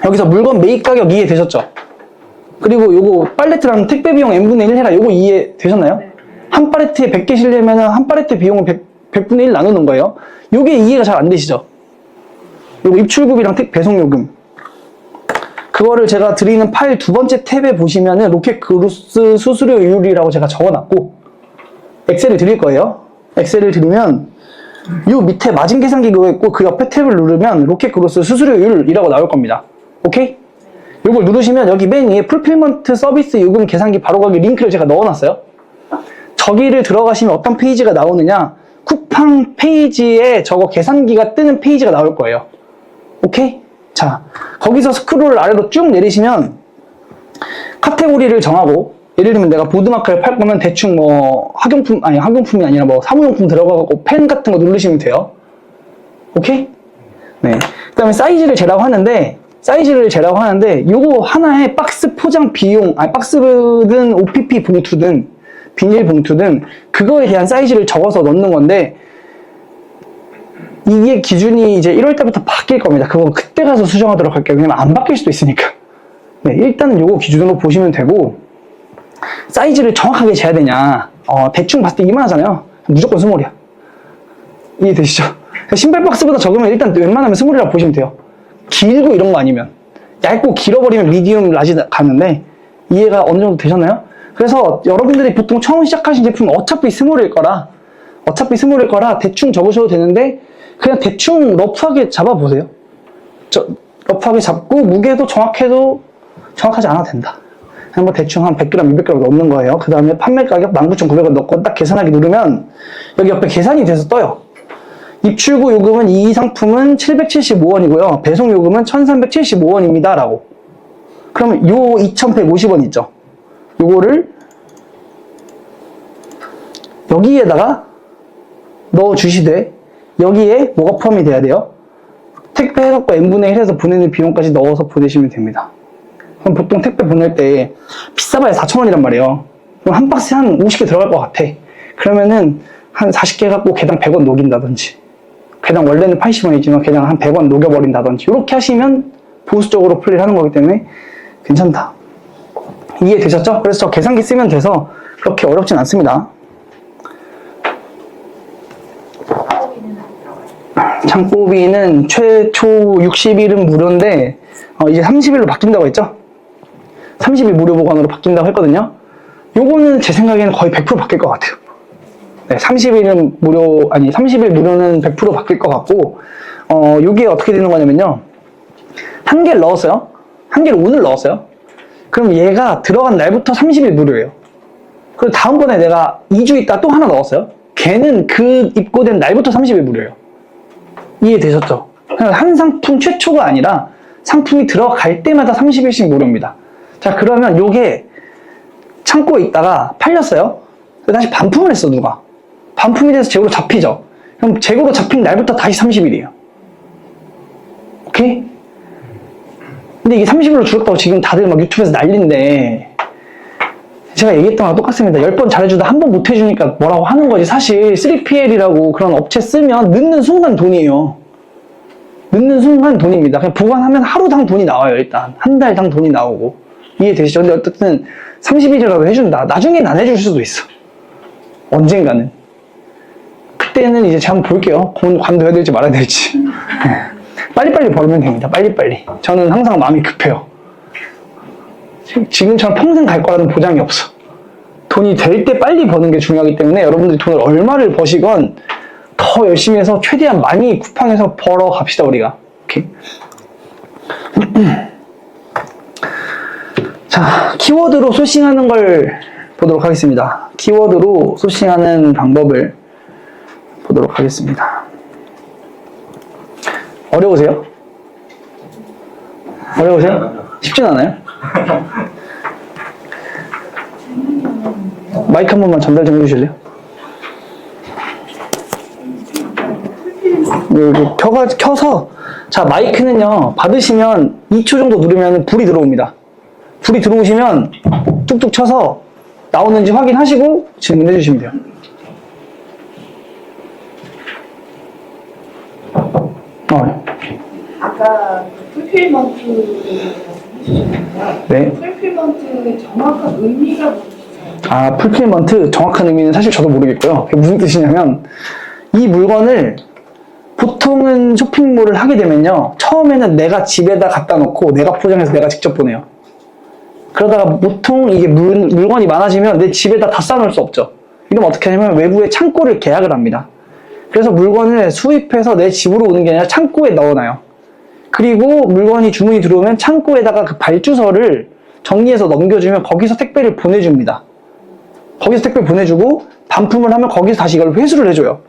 여기서 물건 매입 가격 이해되셨죠? 그리고 요거 팔레트랑 택배 비용 n분의 1 해라, 요거 이해되셨나요? 네. 한 팔레트에 100개 실려면 한 팔레트 비용을 100분의 1 나누는 거예요. 요게 이해가 잘 안 되시죠? 요거 입출급이랑 배송요금. 그거를 제가 드리는 파일 두 번째 탭에 보시면은 로켓 그로스 수수료율이라고 제가 적어놨고 엑셀을 드릴 거예요. 엑셀을 드리면 요 밑에 마진 계산기 그거 있고 그 옆에 탭을 누르면 로켓 그로스 수수료율이라고 나올 겁니다. 오케이? 요걸 누르시면 여기 맨 위에 풀필먼트 서비스 요금 계산기 바로 가기 링크를 제가 넣어놨어요. 저기를 들어가시면 어떤 페이지가 나오느냐, 쿠팡 페이지에 저거 계산기가 뜨는 페이지가 나올 거예요. 오케이? 자, 거기서 스크롤 아래로 쭉 내리시면 카테고리를 정하고, 예를 들면 내가 보드마커를 팔 거면 대충 뭐 학용품이 아니라 뭐 사무용품 들어가고 펜 같은 거 누르시면 돼요. 오케이? 네. 그 다음에 사이즈를 재라고 하는데 요거 하나에 박스 포장 비용, 박스든 OPP 봉투든 비닐 봉투든 그거에 대한 사이즈를 적어서 넣는 건데, 이게 기준이 이제 1월 달부터 바뀔 겁니다. 그거 그때 가서 수정하도록 할게요. 왜냐면 안 바뀔 수도 있으니까. 네, 일단은 요거 기준으로 보시면 되고, 사이즈를 정확하게 재야 되냐. 대충 봤을 때 이만하잖아요. 무조건 스몰이야. 이해되시죠? 신발 박스보다 적으면 일단 웬만하면 스몰이라고 보시면 돼요. 길고 이런 거 아니면. 얇고 길어버리면 미디움, 라지 가는데, 이해가 어느 정도 되셨나요? 그래서 여러분들이 보통 처음 시작하신 제품은 어차피 스몰일 거라 대충 접으셔도 되는데, 그냥 대충 러프하게 잡아보세요. 러프하게 잡고 무게도 정확하지 않아도 된다. 그냥 뭐 대충 한 100g, 200g 넣는 거예요. 그 다음에 판매 가격 19,900원 넣고 딱 계산하기 누르면 여기 옆에 계산이 돼서 떠요. 입출구 요금은 이 상품은 775원이고요. 배송 요금은 1,375원입니다. 라고. 그러면 요 2,150원 있죠? 요거를 여기에다가 넣어주시되, 여기에 뭐가 포함이 돼야 돼요? 택배 해갖고 n분의 1해서 보내는 비용까지 넣어서 보내시면 됩니다. 그럼 보통 택배 보낼 때 비싸봐야 4,000원이란 말이에요. 그럼 한 박스에 한 50개 들어갈 것 같아. 그러면은 한 40개 갖고 개당 100원 녹인다든지, 개당 원래는 80원이지만 개당 한 100원 녹여버린다든지, 이렇게 하시면 보수적으로 플레이를 하는 거기 때문에 괜찮다. 이해되셨죠? 그래서 저 계산기 쓰면 돼서 그렇게 어렵진 않습니다. 창고비는 최초 60일은 무료인데 이제 30일로 바뀐다고 했죠? 30일 무료 보관으로 바뀐다고 했거든요. 요거는 제 생각에는 거의 100% 바뀔 것 같아요. 네, 30일 무료는 100% 바뀔 것 같고, 요게 어떻게 되는 거냐면요. 한 개를 넣었어요. 한 개를 오늘 넣었어요. 그럼 얘가 들어간 날부터 30일 무료예요. 그리고 다음번에 내가 2주 있다 또 하나 넣었어요. 걔는 그 입고된 날부터 30일 무료예요. 이해되셨죠? 한 상품 최초가 아니라 상품이 들어갈 때마다 30일씩 무료입니다. 자, 그러면 요게 창고에 있다가 팔렸어요. 다시 반품을 했어, 누가. 반품이 돼서 재고로 잡히죠. 그럼 재고로 잡힌 날부터 다시 30일이에요. 오케이? 근데 이게 30일로 줄었다고 지금 다들 막 유튜브에서 난리인데, 제가 얘기했던 거랑 똑같습니다. 10번 잘해주다 한 번 못해주니까 뭐라고 하는 거지. 사실 3PL이라고 그런 업체 쓰면 넣는 순간 돈이에요. 넣는 순간 돈입니다. 그냥 보관하면 하루당 돈이 나와요. 일단 한 달당 돈이 나오고. 이해되시죠? 근데 어쨌든 30일이라도 해준다. 나중엔 안 해줄 수도 있어. 언젠가는. 그때는 이제 제가 한번 볼게요. 관둬야 될지 말아야 될지. 빨리빨리 벌면 됩니다. 빨리빨리. 저는 항상 마음이 급해요. 지금처럼 평생 갈 거라는 보장이 없어. 돈이 될 때 빨리 버는 게 중요하기 때문에 여러분들이 돈을 얼마를 버시건 더 열심히 해서 최대한 많이 쿠팡에서 벌어 갑시다, 우리가. 오케이. 자, 키워드로 소싱하는 걸 보도록 하겠습니다. 키워드로 소싱하는 방법을 보도록 하겠습니다. 어려우세요? 어려우세요? 쉽진 않아요? 마이크 한 번만 전달 좀 해주실래요? 여기 켜서, 자, 마이크는요, 받으시면 2초 정도 누르면 불이 들어옵니다. 불이 들어오시면 뚝뚝 쳐서 나오는지 확인하시고 질문해 주시면 돼요. 아까 풀필먼트에 말씀해주셨는데, 네. 풀필먼트의 정확한 의미가 무엇이세요? 풀필먼트 정확한 의미는 사실 저도 모르겠고요. 그게 무슨 뜻이냐면, 이 물건을 보통은 쇼핑몰을 하게 되면요. 처음에는 내가 집에다 갖다 놓고 내가 포장해서 내가 직접 보내요. 그러다가 보통 이게 물건이 많아지면 내 집에다 다 쌓아놓을 수 없죠. 이러면 어떻게 하냐면 외부에 창고를 계약을 합니다. 그래서 물건을 수입해서 내 집으로 오는 게 아니라 창고에 넣어놔요. 그리고 물건이 주문이 들어오면 창고에다가 그 발주서를 정리해서 넘겨주면 거기서 택배를 보내줍니다. 거기서 택배 보내주고 반품을 하면 거기서 다시 이걸 회수를 해줘요.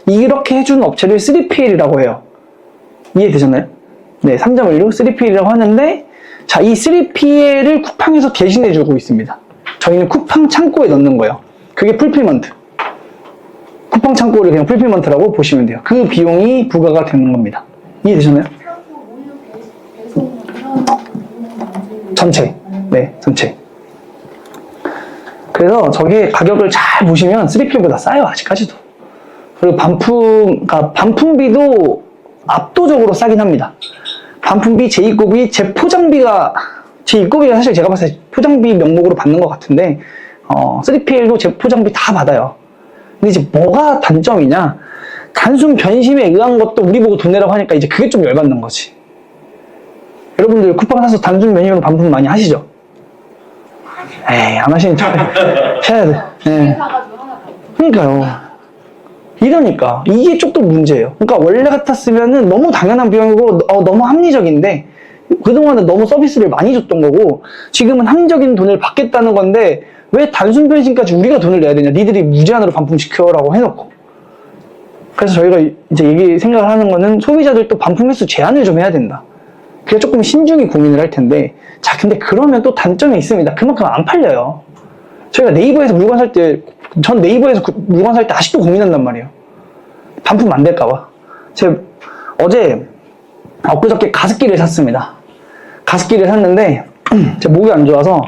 이렇게 해주는 업체를 3PL이라고 해요. 이해되셨나요? 네, 3.16 3PL이라고 하는데 자, 이 3PL을 쿠팡에서 대신해주고 있습니다. 저희는 쿠팡 창고에 넣는 거예요. 그게 풀필먼트. 쿠팡 창고를 그냥 풀필먼트라고 보시면 돼요. 그 비용이 부과가 되는 겁니다. 이해되셨나요? 창고 우유 배송 이런 부분 전체. 네, 전체. 그래서 저게 가격을 잘 보시면 3PL보다 싸요, 아직까지도. 그리고 그러니까 반품비도 압도적으로 싸긴 합니다. 반품비, 재입고비, 재포장비가 사실 제가 봤을 때 포장비 명목으로 받는 것 같은데 3PL도 재포장비 다 받아요. 근데 이제 뭐가 단점이냐? 단순 변심에 의한 것도 우리 보고 돈 내라고 하니까 이제 그게 좀 열받는 거지. 여러분들 쿠팡 사서 단순 변심으로 반품 많이 하시죠? 에이, 안 하시는 척 해야 돼. 네. 사가지고 하나 더. 그러니까요. 이러니까 이게 조금 문제예요. 그러니까 원래 같았으면은 너무 당연한 비용이고 너무 합리적인데 그동안은 너무 서비스를 많이 줬던 거고 지금은 합리적인 돈을 받겠다는 건데 왜 단순 변신까지 우리가 돈을 내야 되냐? 니들이 무제한으로 반품시켜라고 해놓고. 그래서 저희가 이제 생각을 하는 거는 소비자들도 반품 횟수 제한을 좀 해야 된다. 그래서 조금 신중히 고민을 할 텐데 자, 근데 그러면 또 단점이 있습니다. 그만큼 안 팔려요. 저희가 네이버에서 물건 살 때 전 네이버에서 물건 살 때 아직도 고민한단 말이에요. 반품 안 될까봐. 제가 엊그저께 가습기를 샀습니다. 가습기를 샀는데 제 목이 안 좋아서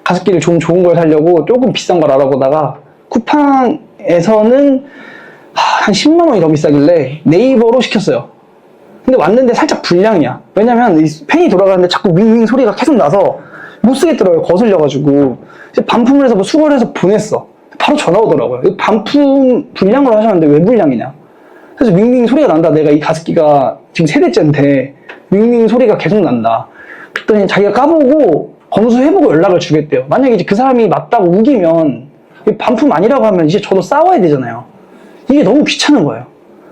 가습기를 좀 좋은 걸 사려고 조금 비싼 걸 알아보다가 쿠팡에서는 한 10만 원이 더 비싸길래 네이버로 시켰어요. 근데 왔는데 살짝 불량이야. 왜냐면 이 팬이 돌아가는데 자꾸 윙윙 소리가 계속 나서 못 쓰겠더라고요. 거슬려가지고. 반품을 해서 수거를 해서 보냈어. 바로 전화 오더라고요. 이거 반품 불량으로 하셨는데 왜 불량이냐. 그래서 윙윙 소리가 난다. 내가 이 가습기가 지금 세대째인데 윙윙 소리가 계속 난다. 그랬더니 자기가 까보고 검수해보고 연락을 주겠대요. 만약에 이제 그 사람이 맞다고 우기면 반품 아니라고 하면 이제 저도 싸워야 되잖아요. 이게 너무 귀찮은 거예요.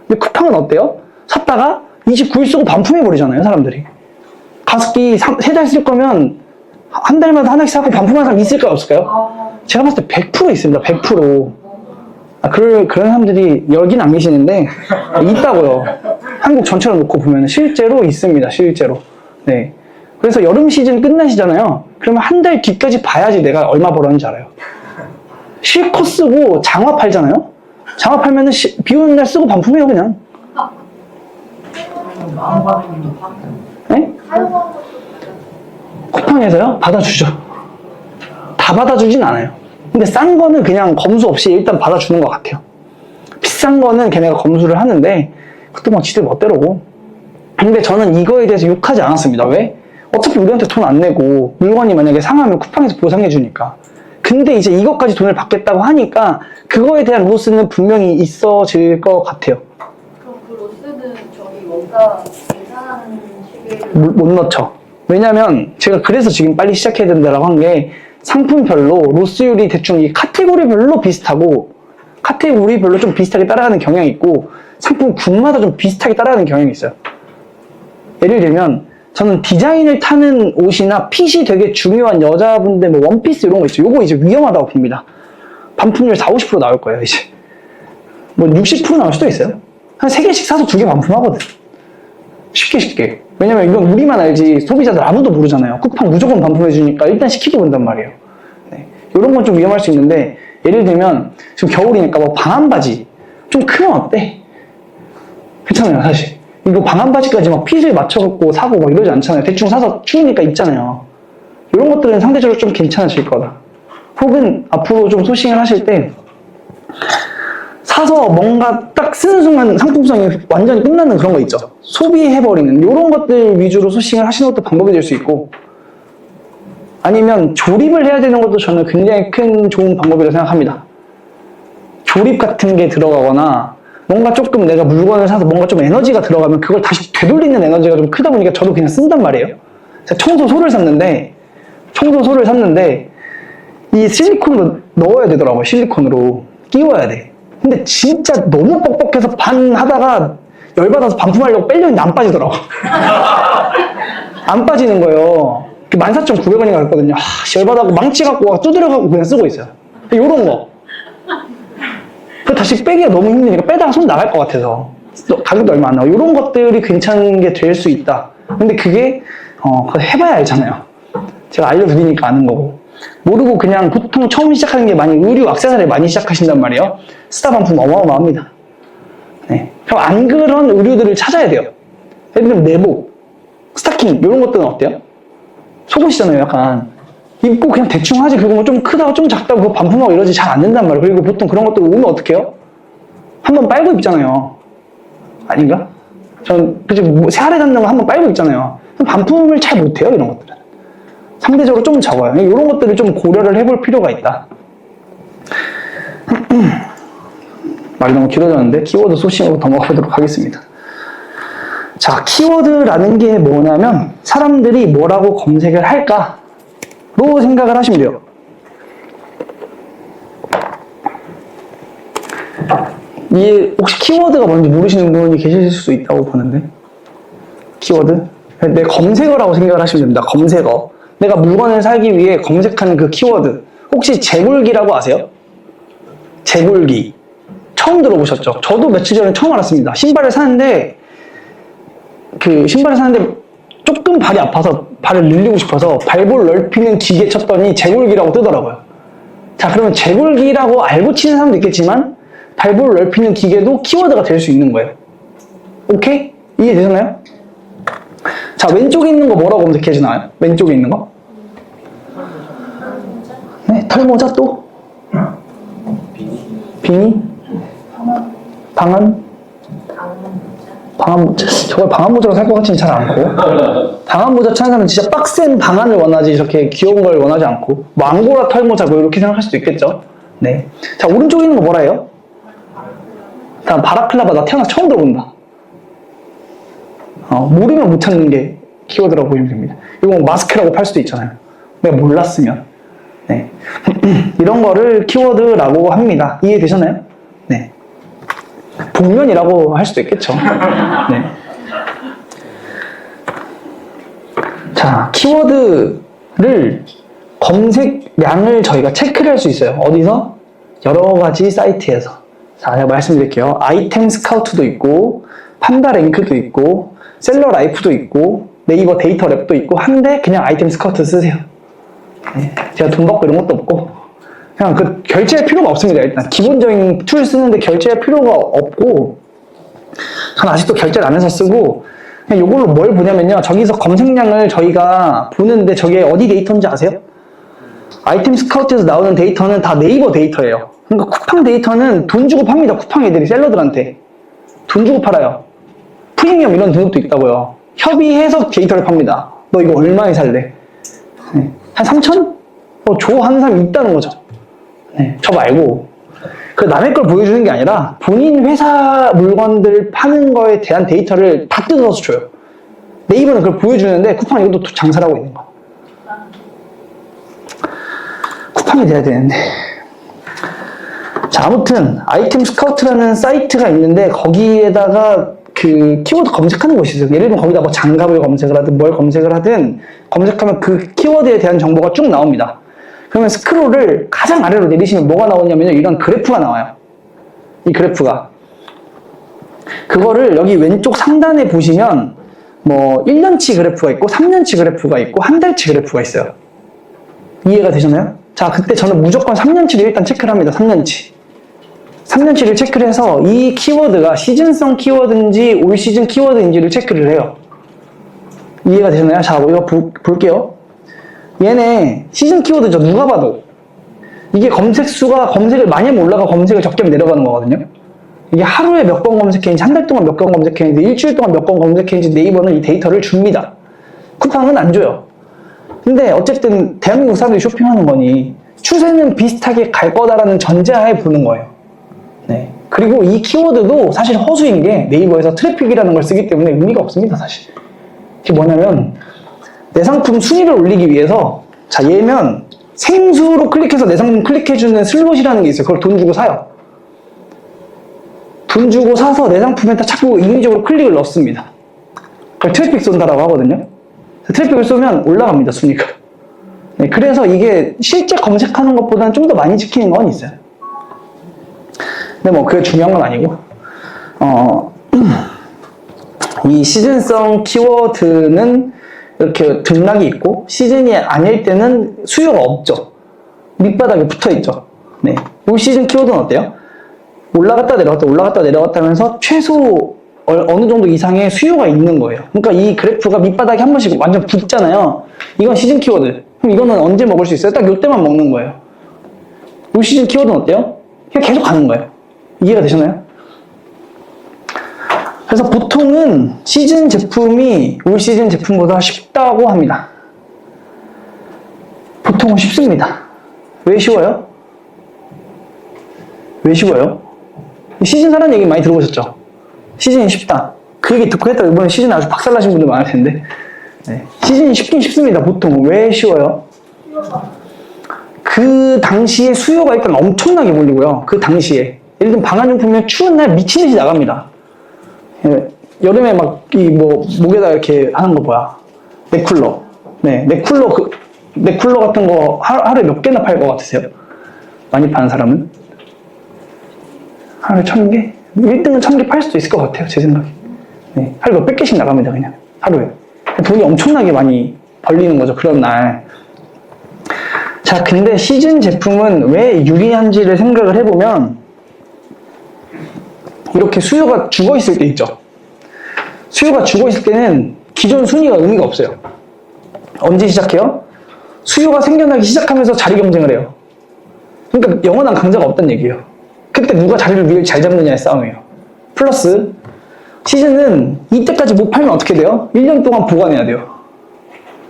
근데 쿠팡은 어때요? 샀다가 29일 쓰고 반품해버리잖아요, 사람들이. 가습기 3달 쓸 거면 한 달마다 하나씩 사고 반품하는 사람 있을까요, 없을까요? 제가 봤을 때 100% 있습니다, 100%. 그런 사람들이 여긴 안 계시는데, 있다고요. 한국 전체로 놓고 보면 실제로 있습니다, 실제로. 네. 그래서 여름 시즌 끝나시잖아요. 그러면 한 달 뒤까지 봐야지 내가 얼마 벌었는지 알아요. 실컷 쓰고 장화 팔잖아요? 장화 팔면은 비 오는 날 쓰고 반품해요, 그냥. 네? 쿠팡에서요? 받아주죠. 다 받아주진 않아요. 근데 싼 거는 그냥 검수 없이 일단 받아주는 것 같아요. 비싼 거는 걔네가 검수를 하는데 그것도 막 지들 멋대로고. 근데 저는 이거에 대해서 욕하지 않았습니다. 왜? 어차피 우리한테 돈 안 내고 물건이 만약에 상하면 쿠팡에서 보상해 주니까. 근데 이제 이것까지 돈을 받겠다고 하니까 그거에 대한 로스는 분명히 있어질 것 같아요. 그럼 그 로스는 저희 원가 계산하는 시기를 못 넣죠. 왜냐면 제가 그래서 지금 빨리 시작해야 된다라고 한 게 상품별로 로스율이 대충 이 카테고리별로 비슷하고 카테고리별로 좀 비슷하게 따라가는 경향이 있고 상품군마다 좀 비슷하게 따라가는 경향이 있어요. 예를 들면 저는 디자인을 타는 옷이나 핏이 되게 중요한 여자분들 뭐 원피스 이런 거 있죠. 요거 이제 위험하다고 봅니다. 반품률 40-50% 나올 거예요, 이제. 뭐 60% 나올 수도 있어요. 한 3개씩 사서 2개 반품하거든. 쉽게. 왜냐면 이건 우리만 알지 소비자들 아무도 모르잖아요. 쿠팡 무조건 반품해주니까 일단 시키고 본단 말이에요. 네. 이런 건 좀 위험할 수 있는데 예를 들면 지금 겨울이니까 뭐 방한 바지 좀 크면 어때? 괜찮아요, 사실. 이거 방한 바지까지 막 핏을 맞춰갖고 사고 막 이러지 않잖아요. 대충 사서 추우니까 입잖아요. 이런 것들은 상대적으로 좀 괜찮으실 거다. 혹은 앞으로 좀 소싱을 하실 때 사서 뭔가 딱 쓰는 순간 상품성이 완전히 끝나는 그런 거 있죠. 소비해버리는 이런 것들 위주로 소싱을 하시는 것도 방법이 될 수 있고 아니면 조립을 해야 되는 것도 저는 굉장히 큰 좋은 방법이라고 생각합니다. 조립 같은 게 들어가거나 뭔가 조금 내가 물건을 사서 뭔가 좀 에너지가 들어가면 그걸 다시 되돌리는 에너지가 좀 크다 보니까 저도 그냥 쓴단 말이에요. 제가 청소소를 샀는데 이 실리콘으로 넣어야 되더라고요. 실리콘으로 끼워야 돼. 근데 진짜 너무 뻑뻑해서 반 하다가 열받아서 반품하려고 빼려는데 안 빠지더라고. 안 빠지는 거예요. 14,900원인가 그랬거든요. 열받아갖고 망치 갖고 두드려갖고 그냥 쓰고 있어요. 요런 거. 다시 빼기가 너무 힘드니까 빼다가 손 나갈 것 같아서 가격도 얼마 안 나와. 이런 것들이 괜찮은 게 될 수 있다. 근데 그게 그거 해봐야 알잖아요. 제가 알려드리니까 아는 거고. 모르고 그냥 보통 처음 시작하는 게 많이 의류 액세서리 많이 시작하신단 말이에요. 스타 반품 어마어마합니다. 네. 그럼 안 그런 의류들을 찾아야 돼요. 예를 들면 내복, 스타킹 이런 것들은 어때요? 속옷이잖아요. 약간 입고 그냥 대충 하지. 그거 좀 크다고 좀 작다고 그거 반품하고 이러지 잘 안 된단 말이에요. 그리고 보통 그런 것들 오면 어떡해요? 한번 빨고 입잖아요. 아닌가? 전 그치 새알에 닿는 거 한번 빨고 입잖아요. 반품을 잘 못해요. 이런 것들은 상대적으로 좀 적어요. 이런 것들을 좀 고려를 해볼 필요가 있다. 말이 너무 길어졌는데 키워드 소싱으로 넘어가도록 하겠습니다. 자, 키워드라는 게 뭐냐면 사람들이 뭐라고 검색을 할까로 생각을 하시면 돼요. 이게 혹시 키워드가 뭔지 모르시는 분이 계실 수 있다고 보는데, 키워드? 내 검색어라고 생각을 하시면 됩니다. 검색어. 내가 물건을 사기 위해 검색하는 그 키워드. 혹시 재골기라고 아세요? 재골기. 처음 들어보셨죠? 저도 며칠 전에 처음 알았습니다. 신발을 사는데 조금 발이 아파서 발을 늘리고 싶어서 발볼 넓히는 기계 쳤더니 재골기라고 뜨더라고요. 자, 그러면 재골기라고 알고 치는 사람도 있겠지만 발볼 넓히는 기계도 키워드가 될 수 있는 거예요. 오케이? 이해되셨나요? 자, 왼쪽에 있는 거 뭐라고 검색해 주나요? 왼쪽에 있는 거? 네, 털모자 또? 비니? 방한? 방한모자? 저걸 방한모자로 살 것 같지는 잘 않고. 방한모자 찾는 사람은 진짜 빡센 방한을 원하지 이렇게 귀여운 걸 원하지 않고. 뭐 앙고라 털모자 뭐 이렇게 생각할 수도 있겠죠. 네. 자, 오른쪽에 있는 거 뭐라 해요? 다음 바라클라바. 나 태어나서 처음 들어본다. 모르면 못 찾는 게 키워드라고 보시면 됩니다. 이거 마스크라고 팔 수도 있잖아요. 내가 몰랐으면. 네. 이런 거를 키워드라고 합니다. 이해되셨나요? 네. 복면이라고 할 수도 있겠죠. 네. 자, 키워드를 검색량을 저희가 체크를 할 수 있어요. 어디서? 여러 가지 사이트에서. 자, 제가 말씀드릴게요. 아이템 스카우트도 있고, 판다랭크도 있고, 셀러라이프도 있고, 네이버 데이터 랩도 있고, 한데 그냥 아이템 스카우트 쓰세요. 네. 제가 돈 받고 이런 것도 없고, 그냥 그 결제할 필요가 없습니다. 일단 기본적인 툴 쓰는데 결제할 필요가 없고, 전 아직도 결제를 안 해서 쓰고, 그냥 이걸로 뭘 보냐면요, 저기서 검색량을 저희가 보는데 저게 어디 데이터인지 아세요? 아이템 스카우트에서 나오는 데이터는 다 네이버 데이터예요. 그러니까 쿠팡 데이터는 돈 주고 팝니다. 쿠팡 애들이 셀러들한테 돈 주고 팔아요. 프리미엄 이런 등급도 있다고요. 협의해서 데이터를 팝니다. 너 이거 얼마에 살래? 네. 한 3천? 줘 하는 사람이 있다는 거죠. 네, 저 말고 그 남의 걸 보여주는 게 아니라 본인 회사 물건들 파는 거에 대한 데이터를 다 뜯어서 줘요. 네이버는 그걸 보여주는데 쿠팡 이것도 장사를 하고 있는 거야. 쿠팡이 돼야 되는데. 자, 아무튼 아이템 스카우트라는 사이트가 있는데 거기에다가 그 키워드 검색하는 곳이 있어요. 예를 들면 거기다 뭐 장갑을 검색을 하든 뭘 검색을 하든 검색하면 그 키워드에 대한 정보가 쭉 나옵니다. 그러면 스크롤을 가장 아래로 내리시면 뭐가 나오냐면요, 이런 그래프가 나와요. 이 그래프가. 그거를 여기 왼쪽 상단에 보시면 뭐 1년치 그래프가 있고 3년치 그래프가 있고 한 달치 그래프가 있어요. 이해가 되셨나요? 자, 그때 저는 무조건 3년치를 일단 체크를 합니다. 3년치를 체크를 해서 이 키워드가 시즌성 키워드인지 올 시즌 키워드인지를 체크를 해요. 이해가 되셨나요? 자, 이거 볼게요. 얘네 시즌 키워드죠. 누가 봐도. 이게 검색수가 검색을 많이 하면 올라가, 검색을 적게 하면 내려가는 거거든요. 이게 하루에 몇 번 검색했는지, 한 달 동안 몇 번 검색했는지, 일주일 동안 몇 번 검색했는지 네이버는 이 데이터를 줍니다. 쿠팡은 안 줘요. 근데 어쨌든 대한민국 사람들이 쇼핑하는 거니 추세는 비슷하게 갈 거다라는 전제하에 보는 거예요. 네. 그리고 이 키워드도 사실 허수인 게 네이버에서 트래픽이라는 걸 쓰기 때문에 의미가 없습니다, 사실. 이게 뭐냐면 내 상품 순위를 올리기 위해서 자, 얘면 생수로 클릭해서 내 상품 클릭해주는 슬롯이라는 게 있어요. 그걸 돈 주고 사요. 돈 주고 사서 내 상품에다 자꾸 인위적으로 클릭을 넣습니다. 그걸 트래픽 쏜다라고 하거든요. 트래픽을 쏘면 올라갑니다, 순위가. 네, 그래서 이게 실제 검색하는 것보다는 좀 더 많이 지키는 건 있어요. 근데 뭐 그게 중요한 건 아니고 이 시즌성 키워드는 이렇게 등락이 있고 시즌이 아닐 때는 수요가 없죠. 밑바닥에 붙어있죠. 네. 올 시즌 키워드는 어때요? 올라갔다 내려갔다 올라갔다 내려갔다 하면서 최소 어느 정도 이상의 수요가 있는 거예요. 그러니까 이 그래프가 밑바닥에 한 번씩 완전 붙잖아요. 이건 시즌 키워드. 그럼 이거는 언제 먹을 수 있어요? 딱 이때만 먹는 거예요. 올 시즌 키워드는 어때요? 그냥 계속 가는 거예요. 이해가 되셨나요? 그래서 보통은 시즌 제품이 올 시즌 제품보다 쉽다고 합니다. 보통은 쉽습니다. 왜 쉬워요? 왜 쉬워요? 시즌사라는 얘기 많이 들어보셨죠? 시즌이 쉽다. 그 얘기 듣고 했다가 이번에 시즌 아주 박살나신 분들 많을 텐데. 네. 시즌이 쉽긴 쉽습니다. 보통. 왜 쉬워요? 그 당시에 수요가 일단 엄청나게 몰리고요. 그 당시에. 예를 들면 방한용품이면 추운 날 미친듯이 나갑니다. 예, 여름에 막, 목에다 이렇게 하는 거 뭐야. 넥쿨러. 네, 넥쿨러 같은 거 하루에 몇 개나 팔 것 같으세요? 많이 파는 사람은? 하루에 1000개? 1등은 1000개 팔 수도 있을 것 같아요, 제 생각에. 네, 하루에 몇백 개씩 나갑니다, 그냥. 하루에. 돈이 엄청나게 많이 벌리는 거죠, 그런 날. 자, 근데 시즌 제품은 왜 유리한지를 생각을 해보면, 이렇게 수요가 죽어 있을 때 있죠. 수요가 죽어 있을 때는 기존 순위가 의미가 없어요. 언제 시작해요? 수요가 생겨나기 시작하면서 자리 경쟁을 해요. 그러니까 영원한 강자가 없다는 얘기예요. 그때 누가 자리를 위를 잘 잡느냐의 싸움이에요. 플러스 시즌은 이때까지 못 팔면 어떻게 돼요? 1년 동안 보관해야 돼요.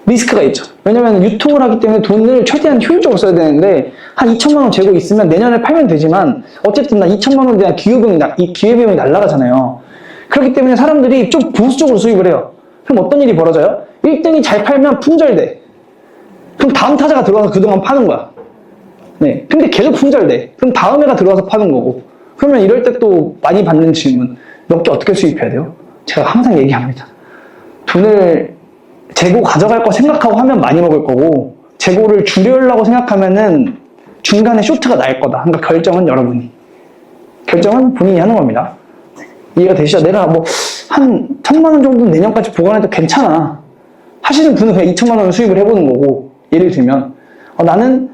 리스크가 있죠. 왜냐면 유통을 하기 때문에 돈을 최대한 효율적으로 써야 되는데 한 2천만 원 재고 있으면 내년에 팔면 되지만 어쨌든 나 2천만 원에 대한 기회비용이 날아가잖아요. 그렇기 때문에 사람들이 좀 보수적으로 수입을 해요. 그럼 어떤 일이 벌어져요? 1등이 잘 팔면 품절돼. 그럼 다음 타자가 들어와서 그동안 파는 거야. 네. 근데 계속 품절돼. 그럼 다음 해가 들어와서 파는 거고. 그러면 이럴 때 또 많이 받는 질문. 몇 개 어떻게 수입해야 돼요? 제가 항상 얘기합니다. 돈을 재고 가져갈 거 생각하고 하면 많이 먹을 거고 재고를 줄이려고 생각하면은 중간에 쇼트가 날 거다. 그러니까 결정은 여러분이. 결정은 본인이 하는 겁니다. 이해가 되시죠? 내가 뭐 한 1000만 원 정도는 내년까지 보관해도 괜찮아. 하시는 분은 그냥 2천만 원 수입을 해보는 거고 예를 들면 나는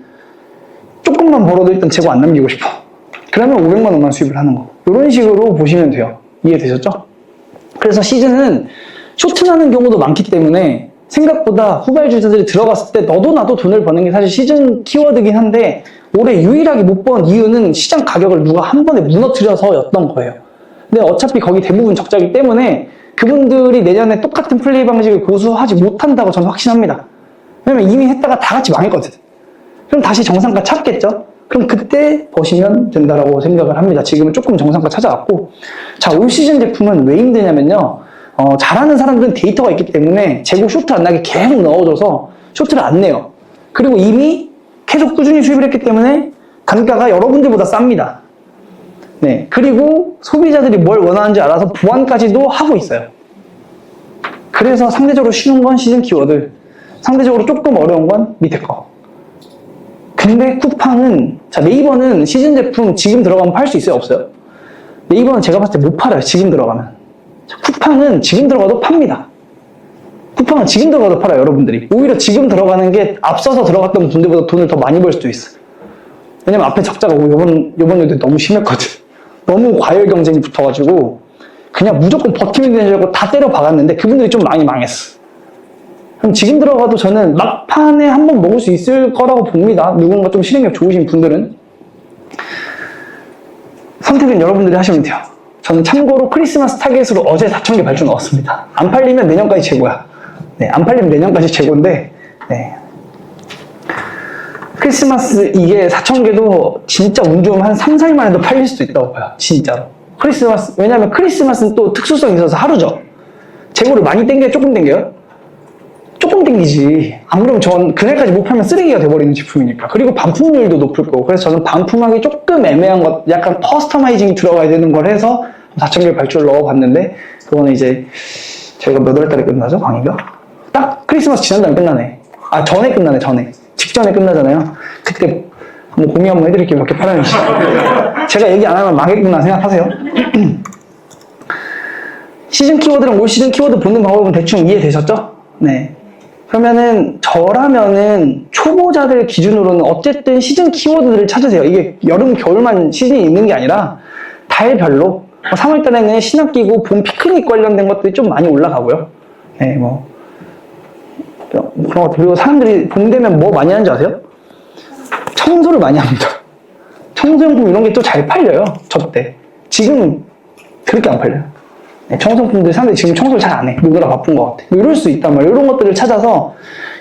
조금만 벌어도 일단 재고 안 남기고 싶어. 그러면 500만 원만 수입을 하는 거. 이런 식으로 보시면 돼요. 이해되셨죠? 그래서 시즌은 쇼트 나는 경우도 많기 때문에 생각보다 후발주자들이 들어갔을 때 너도 나도 돈을 버는 게 사실 시즌 키워드긴 한데 올해 유일하게 못 번 이유는 시장 가격을 누가 한 번에 무너뜨려서였던 거예요. 근데 어차피 거기 대부분 적자이기 때문에 그분들이 내년에 똑같은 플레이 방식을 고수하지 못한다고 저는 확신합니다. 왜냐면 이미 했다가 다 같이 망했거든. 그럼 다시 정상가 찾겠죠? 그럼 그때 보시면 된다라고 생각을 합니다. 지금은 조금 정상가 찾아왔고. 자, 올 시즌 제품은 왜 힘드냐면요. 잘하는 사람들은 데이터가 있기 때문에 재고 쇼트 안 나게 계속 넣어줘서 쇼트를 안 내요. 그리고 이미 계속 꾸준히 수입을 했기 때문에 단가가 여러분들보다 쌉니다. 네. 그리고 소비자들이 뭘 원하는지 알아서 보완까지도 하고 있어요. 그래서 상대적으로 쉬운 건 시즌 키워드, 상대적으로 조금 어려운 건 밑에 거. 근데 쿠팡은, 자, 네이버는 시즌 제품 지금 들어가면 팔 수 있어요? 없어요? 네이버는 제가 봤을 때 못 팔아요. 지금 들어가면. 자, 쿠팡은 지금 들어가도 팝니다. 쿠팡은 지금 들어가도 팔아요, 여러분들이. 오히려 지금 들어가는 게 앞서서 들어갔던 분들보다 돈을 더 많이 벌 수도 있어. 왜냐면 앞에 적자가 오고 요번 연도 너무 심했거든. 너무 과열 경쟁이 붙어가지고 그냥 무조건 버티면 되는 줄 알고 다 때려 박았는데 그분들이 좀 많이 망했어. 그럼 지금 들어가도 저는 막판에 한번 먹을 수 있을 거라고 봅니다. 누군가 좀 실행력 좋으신 분들은. 선택은 여러분들이 하시면 돼요. 저는 참고로 크리스마스 타겟으로 어제 4,000개 발주 넣었습니다. 안 팔리면 내년까지 재고야. 네, 안 팔리면 내년까지 재고인데, 네. 크리스마스 이게 4,000개도 진짜 운 좋으면 한 3, 4일 만에도 팔릴 수도 있다고 봐요. 진짜로. 크리스마스, 왜냐면 크리스마스는 또 특수성이 있어서 하루죠. 재고를 많이 땡겨요? 조금 땡겨요? 조금 땡기지. 안 그러면 전 그날까지 못 팔면 쓰레기가 돼버리는 제품이니까. 그리고 반품률도 높을 거고. 그래서 저는 반품하기 조금 애매한 것, 약간 커스터마이징이 들어가야 되는 걸 해서 4,000개 발주를 넣어봤는데, 그거는 이제 저희가 몇 월 달에 끝나죠? 강의가? 딱 크리스마스 지난 다음에 끝나네. 아, 전에 끝나네, 전에. 직전에 끝나잖아요. 그때 한번 공유 한번 해드릴게요. 몇 개 팔았는지. 제가 얘기 안 하면 망했구나 생각하세요. 시즌 키워드랑 올 시즌 키워드 보는 방법은 대충 이해되셨죠? 네. 그러면은 저라면은 초보자들 기준으로는 어쨌든 시즌 키워드들을 찾으세요. 이게 여름, 겨울만 시즌이 있는 게 아니라 달별로 3월 달에는 신학기고 봄 피크닉 관련된 것들이 좀 많이 올라가고요. 네, 뭐 그런 것. 그리고 사람들이 봄 되면 뭐 많이 하는지 아세요? 청소를 많이 합니다. 청소용품 이런 게 또 잘 팔려요. 저 때. 지금 그렇게 안 팔려요. 네, 청소용품들 사람들이 지금 청소를 잘 안 해. 누구나 바쁜 것 같아. 뭐 이럴 수 있단 말이에요. 이런 것들을 찾아서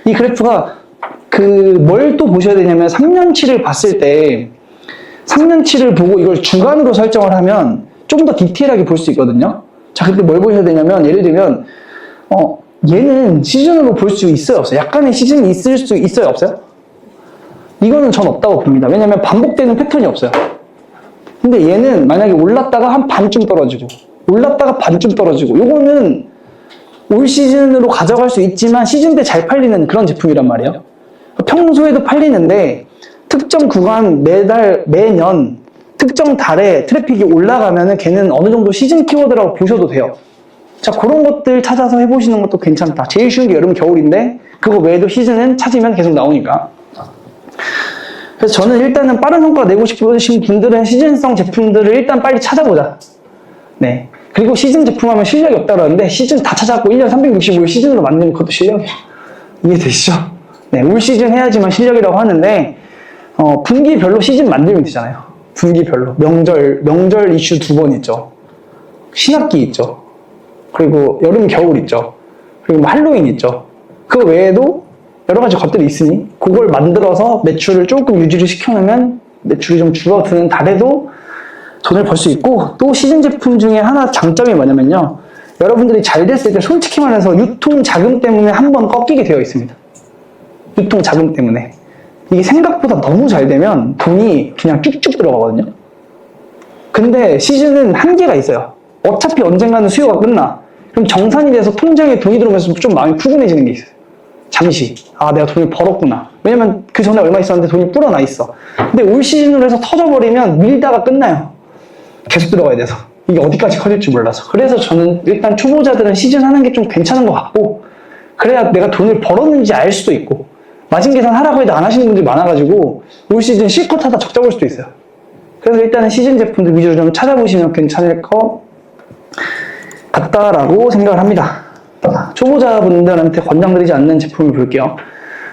이 그래프가 뭘 또 보셔야 되냐면 3년치를 봤을 때 3년치를 보고 이걸 주간으로 설정을 하면 좀 더 디테일하게 볼 수 있거든요. 자, 그때 뭘 보셔야 되냐면 예를 들면 얘는 시즌으로 볼 수 있어요, 없어요? 약간의 시즌이 있을 수 있어요, 없어요? 이거는 전 없다고 봅니다. 왜냐면 반복되는 패턴이 없어요. 근데 얘는 만약에 올랐다가 한 반쯤 떨어지고 올랐다가 반쯤 떨어지고 요거는 올 시즌으로 가져갈 수 있지만 시즌 때 잘 팔리는 그런 제품이란 말이에요. 평소에도 팔리는데 특정 구간 매달 매년 특정 달에 트래픽이 올라가면은 걔는 어느 정도 시즌 키워드라고 보셔도 돼요. 자, 그런 것들 찾아서 해보시는 것도 괜찮다. 제일 쉬운 게 여름, 겨울인데 그거 외에도 시즌은 찾으면 계속 나오니까. 그래서 저는 일단은 빠른 성과 내고 싶으신 분들은 시즌성 제품들을 일단 빨리 찾아보자. 네. 그리고 시즌 제품 하면 실력이 없다고 그러는데 시즌 다 찾아갖고 1년 365일 시즌으로 만드는 것도 실력이에요. 이해되시죠? 네. 올 시즌 해야지만 실력이라고 하는데 분기별로 시즌 만들면 되잖아요. 분기별로. 명절 이슈 2번 있죠. 신학기 있죠. 그리고 여름, 겨울 있죠. 그리고 뭐 할로윈 있죠. 그 외에도 여러 가지 것들이 있으니 그걸 만들어서 매출을 조금 유지를 시켜놓으면 매출이 좀 줄어드는 달에도 돈을 벌 수 있고, 또 시즌 제품 중에 하나 장점이 뭐냐면요, 여러분들이 잘 됐을 때 솔직히 말해서 유통 자금 때문에 한번 꺾이게 되어 있습니다. 유통 자금 때문에. 이게 생각보다 너무 잘 되면 돈이 그냥 쭉쭉 들어가거든요. 근데 시즌은 한계가 있어요. 어차피 언젠가는 수요가 끝나. 그럼 정산이 돼서 통장에 돈이 들어오면서 좀 마음이 푸근해지는 게 있어요. 잠시. 아, 내가 돈을 벌었구나. 왜냐면 그 전에 얼마 있었는데 돈이 불어나 있어. 근데 올 시즌으로 해서 터져버리면 밀다가 끝나요. 계속 들어가야 돼서. 이게 어디까지 커질지 몰라서. 그래서 저는 일단 초보자들은 시즌 하는 게 좀 괜찮은 것 같고, 그래야 내가 돈을 벌었는지 알 수도 있고, 마진 계산 하라고 해도 안 하시는 분들이 많아가지고 올 시즌 실컷 하다 적자 볼 수도 있어요. 그래서 일단은 시즌 제품들 위주로 좀 찾아보시면 괜찮을 것 같다라고 생각을 합니다. 초보자분들한테 권장드리지 않는 제품을 볼게요.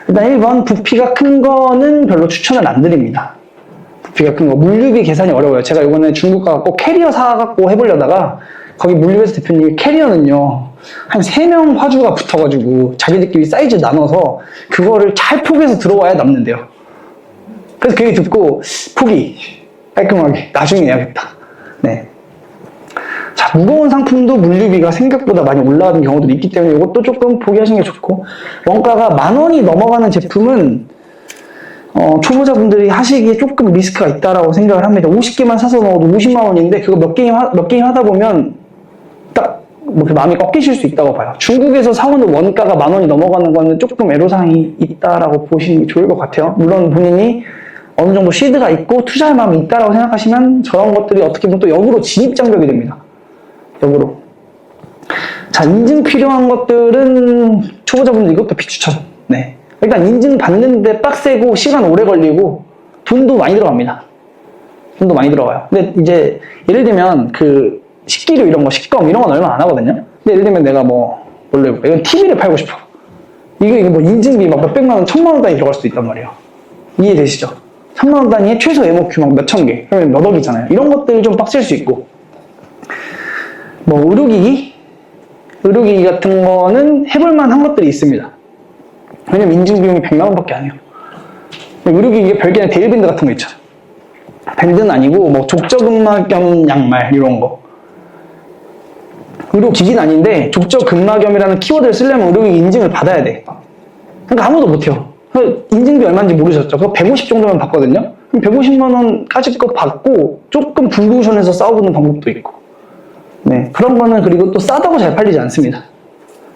일단 1번, 부피가 큰 거는 별로 추천을 안 드립니다. 부피가 큰 거. 물류비 계산이 어려워요. 제가 이번에 중국 가갖고 캐리어 사갖고 해보려다가 거기 물류회사 대표님이 캐리어는요, 한 3명 화주가 붙어가지고 자기들끼리 사이즈 나눠서 그거를 잘 포개서 들어와야 남는데요. 그래서 그 얘기 듣고 포기. 깔끔하게. 나중에 해야겠다. 네. 자, 무거운 상품도 물류비가 생각보다 많이 올라가는 경우도 있기 때문에 이것도 조금 포기하시는 게 좋고, 원가가 10,000원이 넘어가는 제품은 초보자분들이 하시기에 조금 리스크가 있다라고 생각을 합니다. 50개만 사서 넣어도 50만 원인데 그거 몇 게임 하다 보면 딱 뭐 마음이 꺾이실 수 있다고 봐요. 중국에서 사오는 원가가 10,000원이 넘어가는 거는 조금 애로사항이 있다라고 보시는 게 좋을 것 같아요. 물론 본인이 어느 정도 시드가 있고 투자할 마음이 있다라고 생각하시면 저런 것들이 어떻게 보면 또 역으로 진입장벽이 됩니다. 역으로. 자, 인증 필요한 것들은 초보자분들 이것도 비추천. 네. 일단 인증 받는데 빡세고 시간 오래 걸리고 돈도 많이 들어갑니다. 돈도 많이 들어가요. 근데 이제 예를 들면 그 식기류 이런 거, 식검 이런 건 얼마 안 하거든요. 근데 예를 들면 내가 뭘로 해볼까? 이건 TV를 팔고 싶어. 이게 뭐 인증비 막 몇백만 원, 1,000만 원 단위 들어갈 수도 있단 말이에요. 이해되시죠? 1,000만 원 단위에 최소 MOQ 막 몇천 개. 그러면 몇 억이잖아요. 이런 것들이 좀 빡셀 수 있고. 뭐 의료기기? 의료기기 같은 거는 해볼만 한 것들이 있습니다. 왜냐면 인증 비용이 100만 원밖에 안 해요. 의료기 이게 별개의 데일밴드 같은 거 있죠. 밴드는 아니고 뭐 족저근막염 양말 이런 거. 의료기기는 아닌데 족저근막염이라는 키워드를 쓰려면 의료기기 인증을 받아야 돼. 그러니까 아무도 못해요. 인증비 얼마인지 모르셨죠? 그거 150 정도면 받거든요? 그럼 150만 원까지 거 받고 조금 블루오션에서 싸워보는 방법도 있고. 네, 그런 거는 그리고 또 싸다고 잘 팔리지 않습니다.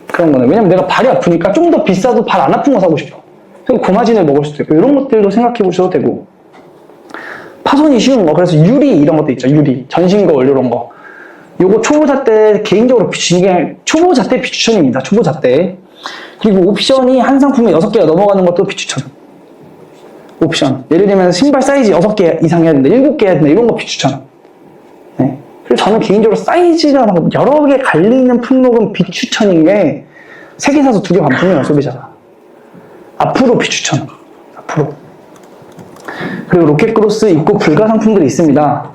그런 거는. 왜냐면 내가 발이 아프니까 좀 더 비싸도 발 안 아픈 거 사고 싶어. 그럼 고마진을 먹을 수도 있고 이런 것들도 생각해 보셔도 되고. 파손이 쉬운 거. 그래서 유리 이런 것도 있죠. 유리. 전신거울 이런 거. 요거 초보자 때 개인적으로 초보자 때 비추천입니다. 초보자 때. 그리고 옵션이 한 상품에 6개가 넘어가는 것도 비추천. 옵션. 예를 들면 신발 사이즈 6개 이상 해야 된다. 7개 해야 된다. 이런 거 비추천. 네. 그래서 저는 개인적으로 사이즈가 막 여러 개 갈리는 품목은 비추천인 게 3개 사서 2개 반품이에요. 소비자가. 앞으로 비추천. 앞으로. 그리고 로켓크로스 입고 불가 상품들이 있습니다.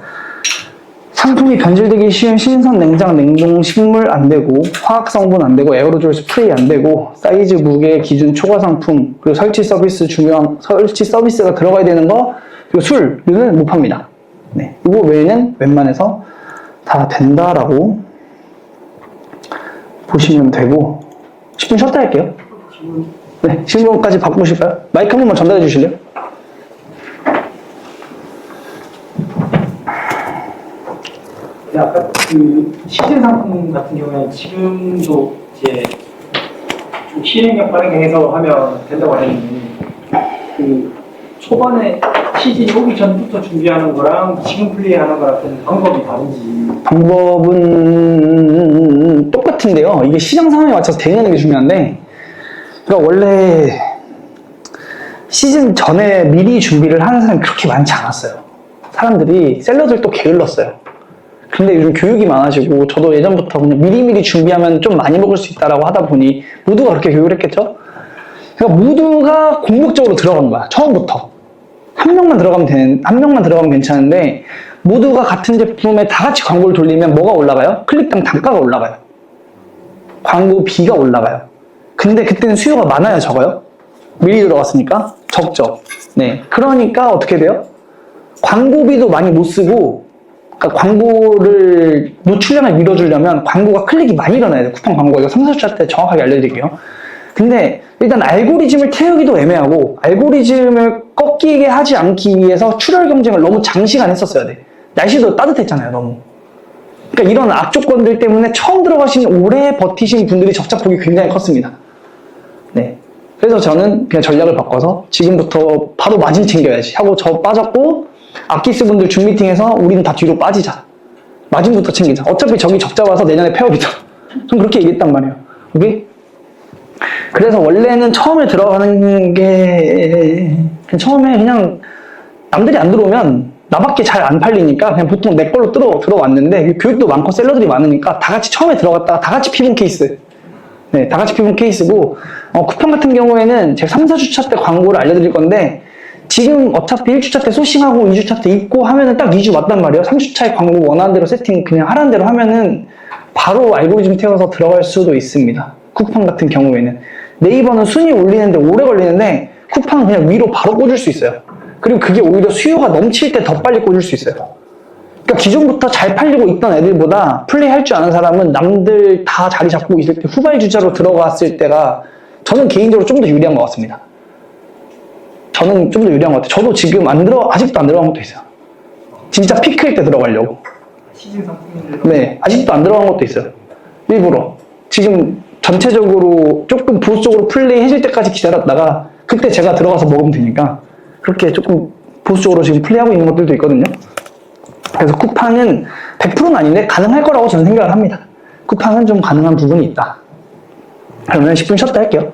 상품이 변질되기 쉬운 신선, 냉장, 냉동, 식물 안 되고, 화학 성분 안 되고, 에어로졸 스프레이 안 되고, 사이즈, 무게, 기준, 초과 상품, 그리고 설치 서비스 중요한 설치 서비스가 들어가야 되는 거, 그리고 술은 못 팝니다. 네, 이거 외에는 웬만해서 다 된다라고 보시면 되고, 10분 쉬었다 할게요. 네, 질문까지 바꾸실까요? 마이크 한 번만 전달해 주실래요? 아까 그 시즌 상품 같은 경우에는 지금도 이제 좀 실행력 빠르게 해서 하면 된다고 하셨는데 그 초반에 시즌이 오기 전부터 준비하는 거랑 지금 플레이하는 거랑 좀 방법이 다른지. 방법은 똑같은데요. 이게 시장 상황에 맞춰서 대응하는 게 중요한데, 그러니까 원래 시즌 전에 미리 준비를 하는 사람이 그렇게 많지 않았어요. 사람들이 샐러드를 게을렀어요. 근데 요즘 교육이 많아지고 저도 예전부터 그냥 미리미리 준비하면 좀 많이 먹을 수 있다라고 하다 보니 모두가 그렇게 교육을 했겠죠? 그러니까 모두가 공격적으로 들어간 거야. 처음부터. 한 명만 들어가면 괜찮은데 모두가 같은 제품에 다 같이 광고를 돌리면 뭐가 올라가요? 클릭당 단가가 올라가요. 광고비가 올라가요. 근데 그때는 수요가 많아요, 적어요? 미리 들어갔으니까? 적죠. 네. 그러니까 어떻게 돼요? 광고비도 많이 못 쓰고, 그러니까 광고를 노출량을 밀어주려면 광고가 클릭이 많이 일어나야 돼요. 쿠팡 광고. 이거 3, 4주차 때 정확하게 알려드릴게요. 근데 일단 알고리즘을 태우기도 애매하고 알고리즘을 꺾이게 하지 않기 위해서 출혈 경쟁을 너무 장시간 했었어야 돼. 날씨도 따뜻했잖아요, 너무. 그러니까 이런 악조건들 때문에 처음 들어가신 오래 버티신 분들이 적자폭이 굉장히 컸습니다. 네. 그래서 저는 그냥 전략을 바꿔서 지금부터 바로 마진 챙겨야지 하고 저 빠졌고, 악기스 분들 줌 미팅에서 우리는 다 뒤로 빠지자. 마진부터 챙기자. 어차피 저기 적자 와서 내년에 폐업이다. 전 그렇게 얘기했단 말이에요. 오케이? 그래서 원래는 처음에 들어가는 게 처음에 그냥 남들이 안 들어오면 나밖에 잘 안 팔리니까 그냥 보통 내 걸로 들어왔는데 교육도 많고 셀러들이 많으니까 다 같이 처음에 들어갔다가 다 같이 피분 케이스. 네, 다 같이 피분 케이스고, 쿠팡 같은 경우에는 제가 3, 4주차 때 광고를 알려드릴 건데 지금 어차피 1주차 때 소싱하고 2주차 때 입고 하면은 딱 2주 맞단 말이에요. 3주차에 광고 원하는 대로 세팅 그냥 하라는 대로 하면은 바로 알고리즘 태워서 들어갈 수도 있습니다. 쿠팡 같은 경우에는. 네이버는 순위 올리는데 오래 걸리는데 쿠팡은 그냥 위로 바로 꽂을 수 있어요. 그리고 그게 오히려 수요가 넘칠 때 더 빨리 꽂을 수 있어요. 그러니까 기존부터 잘 팔리고 있던 애들보다 플레이 할 줄 아는 사람은 남들 다 자리 잡고 있을 때 후발 주자로 들어갔을 때가 저는 개인적으로 좀 더 유리한 것 같습니다. 저는 좀 더 유리한 것 같아요. 저도 지금 아직도 안 들어간 것도 있어요. 진짜 피크일 때 들어가려고. 시즌 상품인데. 네, 아직도 안 들어간 것도 있어요. 일부러. 지금 전체적으로 조금 보수적으로 플레이 해질 때까지 기다렸다가 그때 제가 들어가서 먹으면 되니까 그렇게 조금 보수적으로 지금 플레이하고 있는 것들도 있거든요. 그래서 쿠팡은 100%는 아닌데 가능할 거라고 저는 생각을 합니다. 쿠팡은 좀 가능한 부분이 있다. 그러면 10분 쉬었다 할게요.